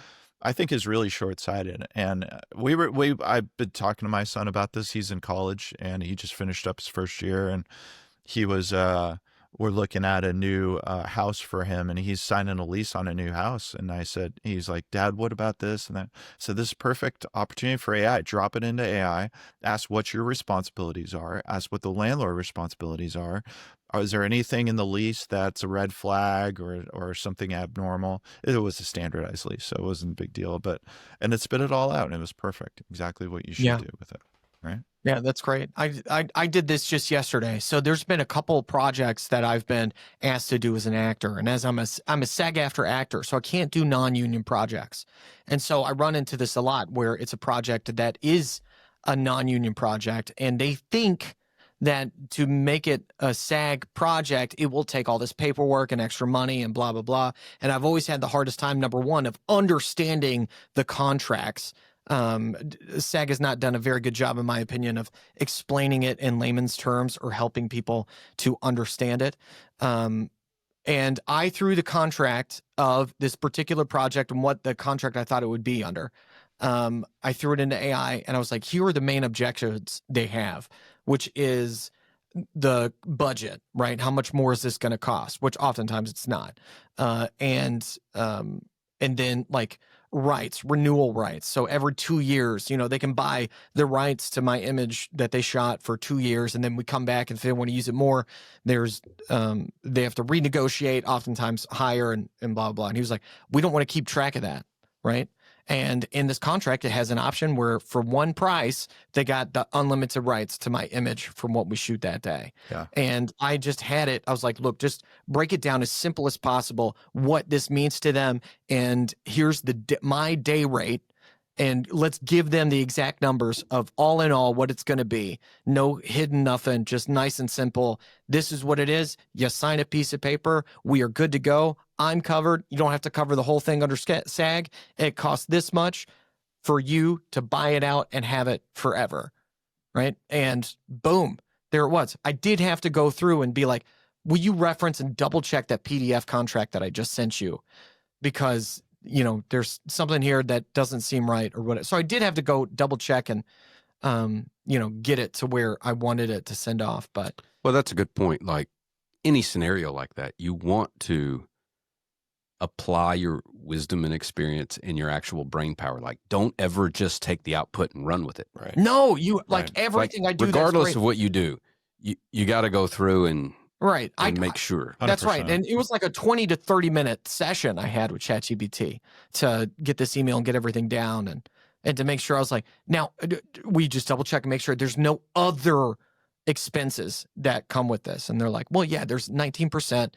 I think is really short-sighted. And I've been talking to my son about this. He's in college, and he just finished up his first year, and he was, we're looking at a new house for him, and he's signing a lease on a new house. And he's like, Dad, what about this? And that. So this is perfect opportunity for AI. Drop it into AI, ask what your responsibilities are, ask what the landlord responsibilities are. Is there anything in the lease that's a red flag or something abnormal? It was a standardized lease, so it wasn't a big deal, and it spit it all out, and it was perfect. Exactly what you should do with it. Right. Yeah, that's great. I did this just yesterday. So there's been a couple projects that I've been asked to do as an actor, and as I'm a SAG-AFTRA actor, so I can't do non-union projects. And so I run into this a lot, where it's a project that is a non-union project, and they think that to make it a SAG project, it will take all this paperwork and extra money and blah, blah, blah. And I've always had the hardest time, number one, of understanding the contracts. SAG has not done a very good job, in my opinion, of explaining it in layman's terms or helping people to understand it. And And I threw the contract of this particular project and what the contract I thought it would be under. I threw it into AI and I was like, here are the main objectives they have, which is the budget, right? How much more is this going to cost? Which oftentimes it's not. And then like rights, renewal rights. So every 2 years, they can buy the rights to my image that they shot for 2 years. And then we come back and if they want to use it more, there's, they have to renegotiate, oftentimes higher and blah, blah. And he was like, we don't want to keep track of that. Right. And in this contract, it has an option where for one price, they got the unlimited rights to my image from what we shoot that day. Yeah. And I just had it. I was like, look, just break it down as simple as possible, what this means to them. And here's my day rate. And let's give them the exact numbers of all in all what it's going to be. No hidden nothing, just nice and simple. This is what it is. You sign a piece of paper. We are good to go. I'm covered. You don't have to cover the whole thing under SAG. It costs this much for you to buy it out and have it forever. Right. And boom, there it was. I did have to go through and be like, will you reference and double check that PDF contract that I just sent you? Because there's something here that doesn't seem right or what. So I did have to go double check and, get it to where I wanted it to send off. But well, that's a good point. Like any scenario like that, you want to apply your wisdom and experience and your actual brain power. Like don't ever just take the output and run with it. Right. No, everything I do, regardless of what you do, you got to go through and right. And make sure. 100%. That's right. And it was like a 20 to 30 minute session I had with ChatGPT to get this email and get everything down and to make sure I was like, now we just double check and make sure there's no other expenses that come with this. And they're like, well, yeah, there's 19%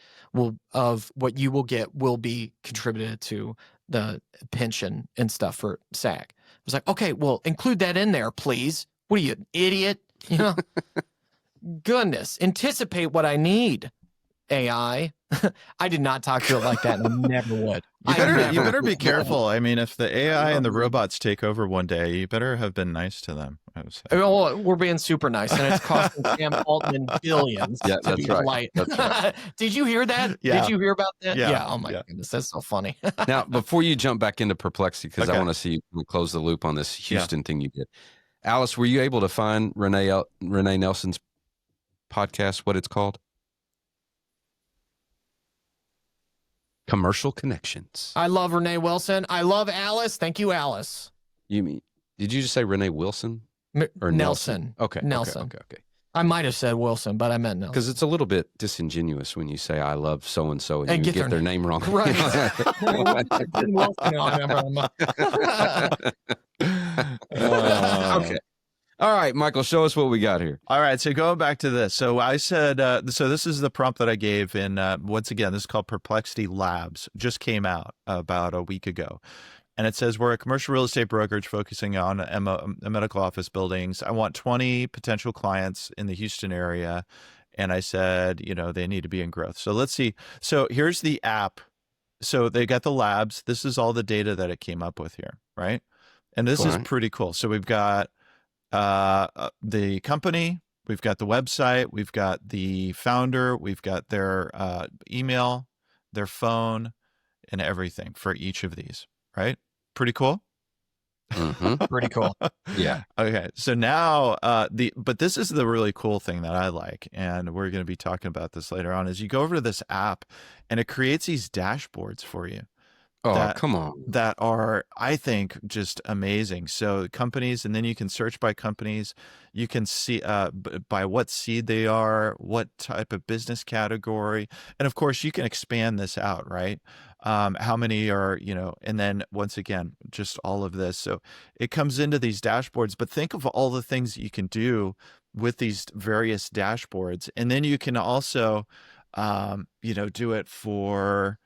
of what you will get will be contributed to the pension and stuff for SAG. I was like, okay, well, include that in there, please. What are you, an idiot? Goodness, anticipate what I need, AI. I did not talk to it like that, and I never would. You better be careful. I mean, if the AI and the robots take over one day, you better have been nice to them, I would say. Well, we're being super nice, and it's costing Sam Altman billions to be polite. That's right. Did you hear that? Yeah. Did you hear about that? Yeah. Oh, my goodness. That's so funny. Now, before you jump back into perplexity, because Okay. I want to see you close the loop on this Houston thing you did. Alice, were you able to find Renee Nelson's podcast, what it's called? Commercial Connections. I love Renee Wilson. I love Alice. Thank you, Alice. Did you just say Renee Wilson? Or Nelson. Okay. Nelson. Okay. I might have said Wilson, but I meant Nelson. Because it's a little bit disingenuous when you say I love so and so and you get get their name wrong. Right. Wilson on Okay. All right, Michael, show us what we got here. All right, so going back to this. So I said, so this is the prompt that I gave in, once again, this is called Perplexity Labs, just came out about a week ago. And it says, we're a commercial real estate brokerage focusing on medical office buildings. I want 20 potential clients in the Houston area. And I said, they need to be in growth. So let's see. So here's the app. So they got the labs. This is all the data that it came up with here, right? And this is pretty cool. So we've got the company, we've got the website, we've got the founder, we've got their email, their phone, and everything for each of these, right? Pretty cool. Mm-hmm. Pretty cool. Yeah. Okay. So now, but this is the really cool thing that I like, and we're going to be talking about this later on, is you go over to this app and it creates these dashboards for you. Oh, come on. That are, I think, just amazing. So companies, and then you can search by companies. You can see by what seed they are, what type of business category. And of course, you can expand this out, right? How many are, and then once again, just all of this. So it comes into these dashboards, but think of all the things that you can do with these various dashboards. And then you can also, do it for,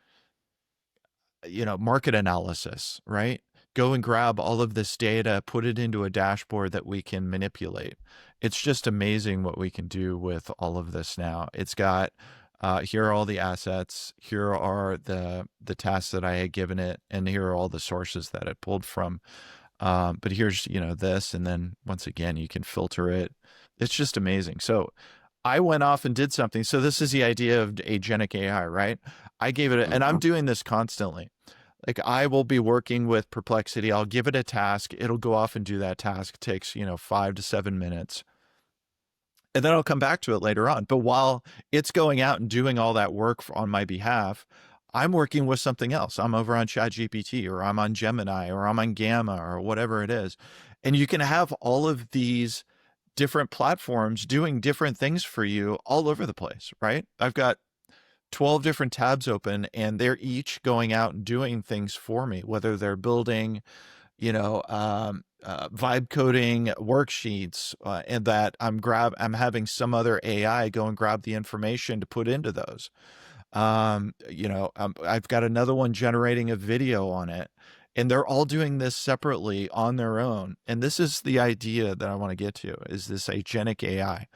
market analysis, right? Go and grab all of this data, put it into a dashboard that we can manipulate. It's just amazing what we can do with all of this now. It's got, here are all the assets, here are the tasks that I had given it, and here are all the sources that it pulled from. But here's, this, and then once again, you can filter it. It's just amazing. So I went off and did something. So this is the idea of agentic AI, right? I gave it, and I'm doing this constantly. Like I will be working with Perplexity. I'll give it a task. It'll go off and do that task. It takes, 5 to 7 minutes. And then I'll come back to it later on. But while it's going out and doing all that work on my behalf, I'm working with something else. I'm over on ChatGPT, or I'm on Gemini, or I'm on Gamma, or whatever it is. And you can have all of these different platforms doing different things for you all over the place, right? I've got 12 different tabs open, and they're each going out and doing things for me, whether they're building, vibe coding worksheets, and that I'm having some other AI go and grab the information to put into those. I've got another one generating a video on it, and they're all doing this separately on their own. And this is the idea that I want to get to, is this agentic AI.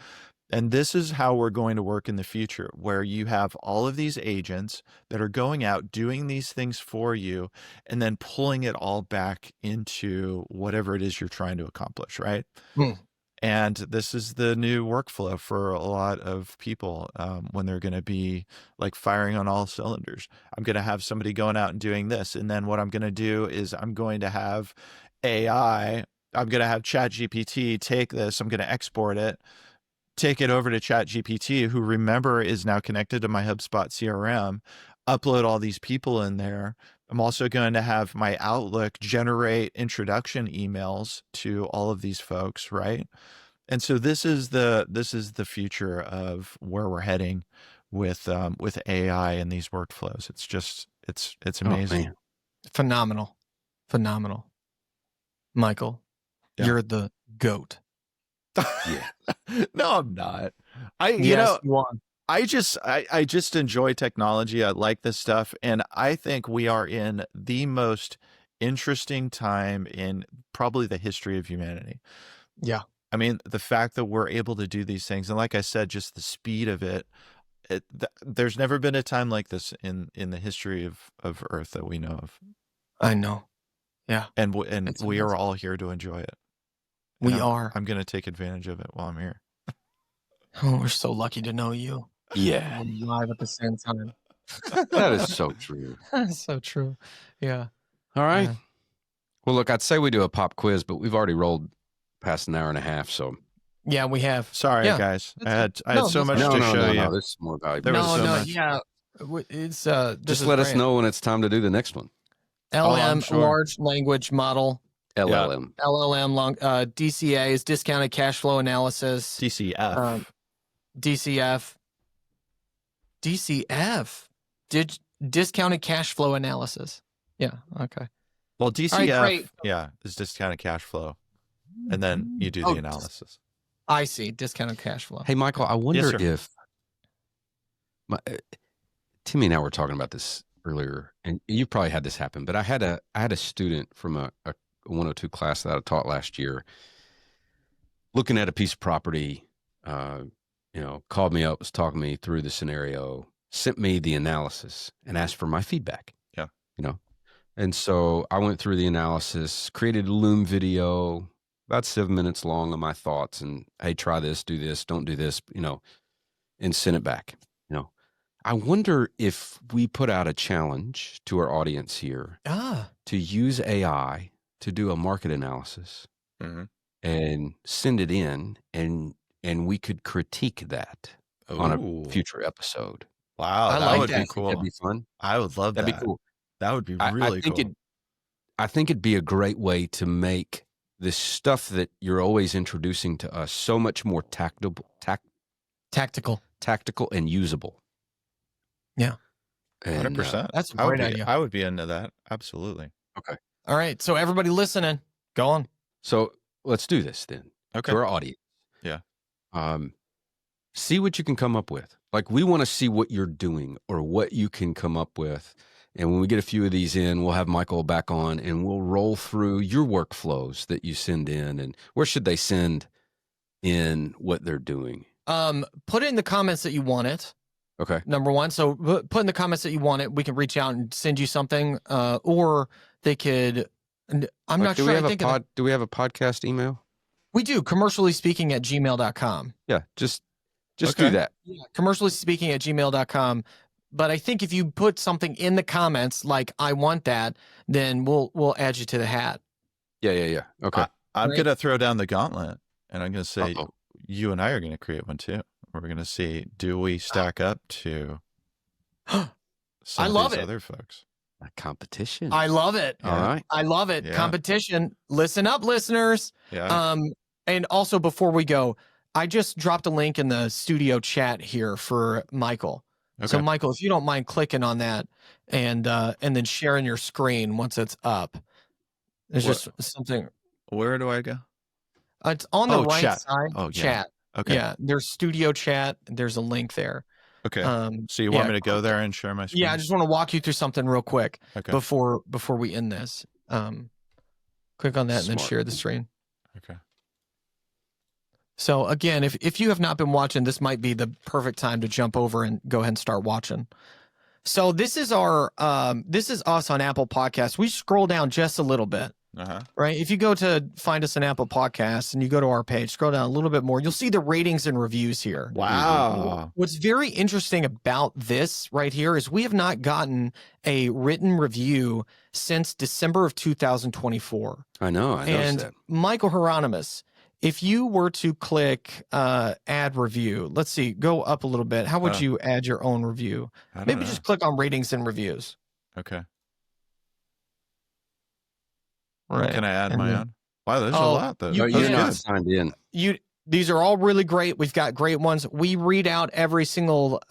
And this is how we're going to work in the future, where you have all of these agents that are going out, doing these things for you, and then pulling it all back into whatever it is you're trying to accomplish, right? And this is the new workflow for a lot of people when they're going to be like firing on all cylinders. I'm going to have somebody going out and doing this. And then what I'm going to do is I'm going to have AI, I'm going to have ChatGPT take this, I'm going to export it, take it over to ChatGPT, who, remember, is now connected to my HubSpot CRM, upload all these people in there. I'm also going to have my Outlook generate introduction emails to all of these folks, right? And so this is the future of where we're heading with AI and these workflows. It's just it's amazing. Phenomenal. Michael, you're the GOAT. Yeah. No, I'm not. You are. I just enjoy technology. I like this stuff. And I think we are in the most interesting time in probably the history of humanity. Yeah. I mean, the fact that we're able to do these things, and like I said, just the speed of it, there's never been a time like this in the history of Earth that we know of. I know. Yeah. And we are all here to enjoy it. We are. I'm going to take advantage of it while I'm here. Oh, we're so lucky to know you. Yeah. We're live at the same time. That is so true. So true. Yeah. All right. Yeah. Well, look, I'd say we do a pop quiz, but we've already rolled past an hour and a half. So Yeah, we have. Sorry, Yeah. guys. I had so much to show you. No, this is more valuable. There was so much. Yeah. It's Just let us know when it's time to do the next one. LM, sure. large language model. LLM. LLM, DCA is discounted cash flow analysis. DCF. DCF. Discounted cash flow analysis. Yeah. Okay. Well, DCF, great. is discounted cash flow. And then you do the analysis. I see. Discounted cash flow. Hey, Michael, I wonder sir. if Timmy and I were talking about this earlier, and you probably had this happen, but I had a student from a 102 class that I taught last year looking at a piece of property, called me up, was talking me through the scenario, sent me the analysis and asked for my feedback. Yeah. And so I went through the analysis, created a Loom video about 7 minutes long of my thoughts, and hey, try this, do this, don't do this, and sent it back. I wonder if we put out a challenge to our audience here to use AI to do a market analysis and send it in, and we could critique that on a future episode. Wow, that would be cool. That'd be fun. I would love that. That'd be cool. That would be really cool. I think it'd be a great way to make this stuff that you're always introducing to us so much more tactical and usable. Yeah. 100%. That's a great idea. I would be into that. Absolutely. Okay. All right. So everybody listening, go on. So let's do this then. Okay. To our audience. Yeah. See what you can come up with. Like, we want to see what you're doing or what you can come up with. And when we get a few of these in, we'll have Michael back on and we'll roll through your workflows that you send in, and where should they send in what they're doing. Put it in the comments that you want it. Okay. Number one. So put in the comments that you want it. We can reach out and send you something, or they could, I'm not sure. Do we have a podcast email? We do, commerciallyspeaking@gmail.com. Yeah. Just Just Okay. do that. Yeah, commerciallyspeaking@gmail.com. But I think if you put something in the comments like I want that, then we'll add you to the hat. Yeah. Okay. I'm Right. going to throw down the gauntlet, and I'm going to say Uh-oh. you and I are going to create one too. We're going to see, do we stack up to some I of love these it. other folks? A competition. I love it. All right. I love it. Yeah. Competition. Listen up, listeners. Yeah. And also before we go, I just dropped a link in the studio chat here for Michael. So Okay. Michael, if you don't mind clicking on that and then sharing your screen once it's up. It's What- just something. Where do I go? It's on the Oh, right chat. side. Oh, yeah. Chat. Okay. Yeah, there's studio chat. There's a link there. Okay. So you yeah, want me to go there and share my screen? Yeah, I just want to walk you through something real quick Okay. before we end this. Click on that and then Smart. share the screen. Okay. So again, if you have not been watching, this might be the perfect time to jump over and go ahead and start watching. So this is this is us on Apple Podcasts. We scroll down just a little bit. Uh-huh. Right. If you go to find us on Apple Podcasts and you go to our page, scroll down a little bit more, you'll see the ratings and reviews here. Wow. What's very interesting about this right here is we have not gotten a written review since December of 2024. I know. I noticed And that. Michael Hironimus, if you were to click add review, let's see, go up a little bit. How would you add your own review? I don't Maybe know. just click on ratings and reviews. Okay. Right. Can I add And my then- own? Wow, there's a Oh, lot though. you- No, you you're know- not signed in. These are all really great. We've got great ones. We read out every single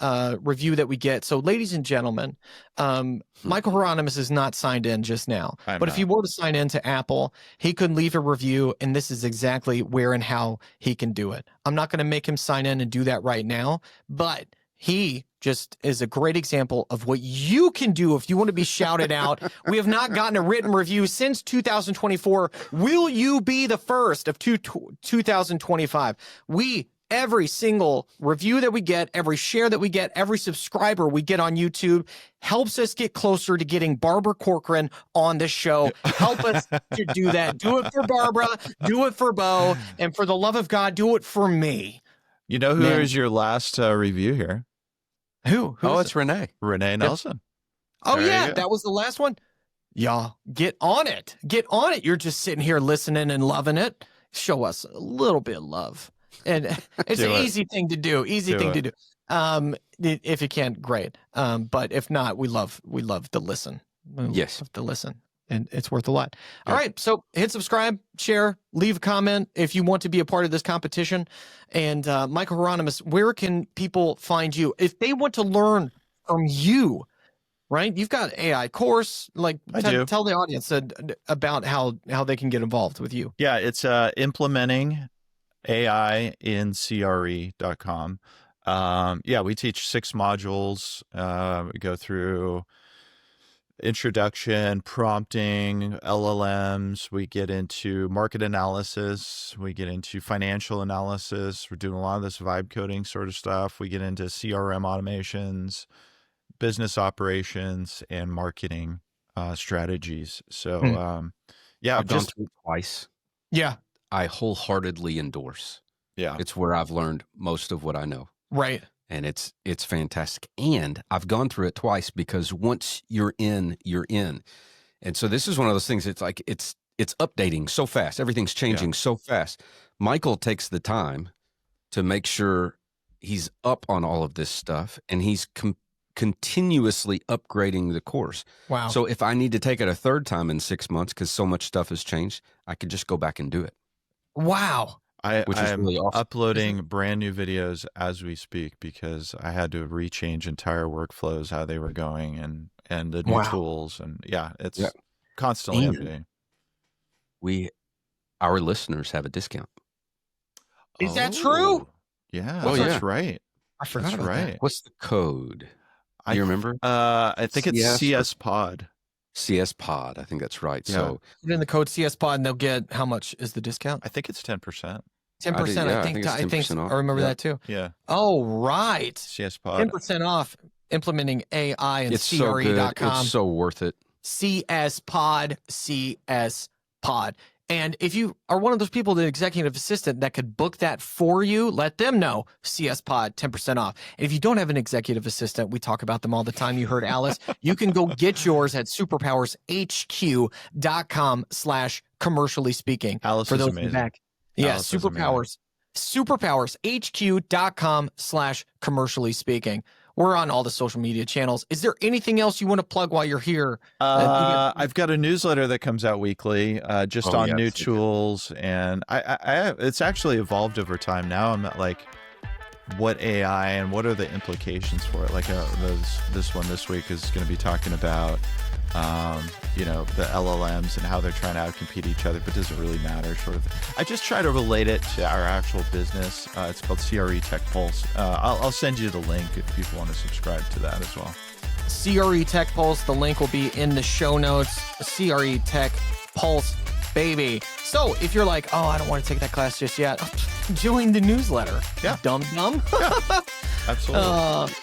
review that we get. So, ladies and gentlemen, Michael Hironimus is not signed in just now. I'm But if he were to sign in to Apple, he could leave a review, and this is exactly where and how he can do it. I'm not going to make him sign in and do that right now, but he just is a great example of what you can do if you want to be shouted out. We have not gotten a written review since 2024. Will you be the first of 2025? Every single review that we get, every share that we get, every subscriber we get on YouTube helps us get closer to getting Barbara Corcoran on the show. Help us to do that. Do it for Barbara, do it for Bo, and for the love of God, do it for me. You know who Man. is your last review here? Who Oh, is it's Renee. Renee Nelson. Oh, There you yeah, go. that was the last one. Y'all, get on it. Get on it. You're just sitting here listening and loving it. Show us a little bit of love. And it's Do an it. easy thing to do. Easy Do thing to it. do. If you can, great. But if not, we love to listen. We Yes. love to listen. And it's worth a lot. All right. So hit subscribe, share, leave a comment if you want to be a part of this competition. And Michael Hironimus, where can people find you if they want to learn from you? Right? You've got AI course. Like, I do. tell the audience about how they can get involved with you. Yeah, it's implementing AI in CRE.com. Yeah, we teach 6 modules. We go through introduction, prompting, LLMs. We get into market analysis. We get into financial analysis. We're doing a lot of this vibe coding sort of stuff. We get into CRM automations, business operations, and marketing strategies. So, yeah, I've gone just through it twice. Yeah. I wholeheartedly endorse. yeah. It's where I've learned most of what I know. Right. And it's fantastic. And I've gone through it twice because once you're in, you're in. And so this is one of those things. It's like it's updating so fast. Everything's changing so fast. Michael takes the time to make sure he's up on all of this stuff, and he's continuously upgrading the course. Wow. So if I need to take it a third time in 6 months because so much stuff has changed, I could just go back and do it. Wow. Which is I'm really awesome. uploading brand new videos as we speak because I had to rechange entire workflows, how they were going, and the new Wow. tools. And yeah, it's Yeah. constantly And updating. Our listeners have a discount. Is that true? Yeah, Oh, that's yeah. right. I forgot That's about that. right. What's the code? I- You remember? I think it's CS or- CS Pod. CS Pod. I think that's right. Yeah. So Put in the code CS Pod and they'll get how much is the discount? I think it's 10%. 10%. yeah, I I think think it's I think 10% off. I remember Yeah. that too. Yeah, Oh, right. CS Pod. 10% off implementing AI and it's so good. CRE.com. It's so worth it. CS Pod. And if you are one of those people, the executive assistant that could book that for you, let them know. CS Pod, 10% off. And if you don't have an executive assistant, we talk about them all the time. You heard Alice. You can go get yours at superpowershq.com/commercially speaking. Alice for is those amazing. back. Yeah, Alice is amazing. superpowershq.com/commercially speaking. We're on all the social media channels. Is there anything else you want to plug while you're here? I've got a newsletter that comes out weekly, just Oh, on yes, new you do. tools, and it's actually evolved over time. Now I'm at like, what AI and what are the implications for it? Like this one this week is going to be talking about, the LLMs and how they're trying to outcompete each other, but does it really matter? Sort of. I just try to relate it to our actual business. It's called CRE Tech Pulse. I'll send you the link if people want to subscribe to that as well. CRE Tech Pulse. The link will be in the show notes. CRE Tech Pulse, baby. So if you're like, oh, I don't want to take that class just yet, join the newsletter. Yeah. Dumb. Absolutely.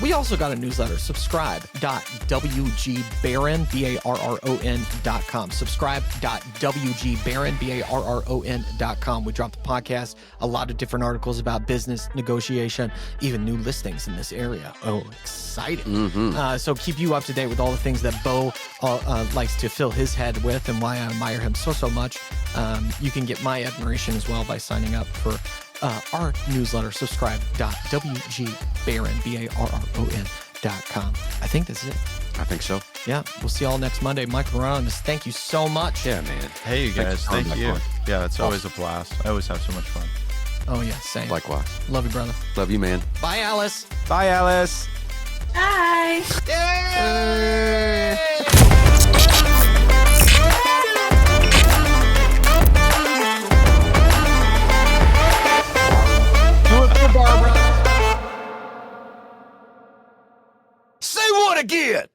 We also got a newsletter, subscribe.wgbaron.com. Subscribe.wgbaron.com. We drop the podcast, a lot of different articles about business, negotiation, even new listings in this area. Oh, exciting. So keep you up to date with all the things that Bo likes to fill his head with and why I admire him so much. You can get my admiration as well by signing up for our newsletter, subscribe.wgbaron.com. I think that's it. I think so. Yeah, we'll see y'all next Monday. Mike Hironimus, thank you so much. Yeah, man. Hey, you guys. Thanks for Thank coming you. back on. Yeah, it's always a blast. I always have so much fun. Oh, yeah, same. Likewise. Love you, brother. Love you, man. Bye, Alice. Bye, Alice. Bye. Yay!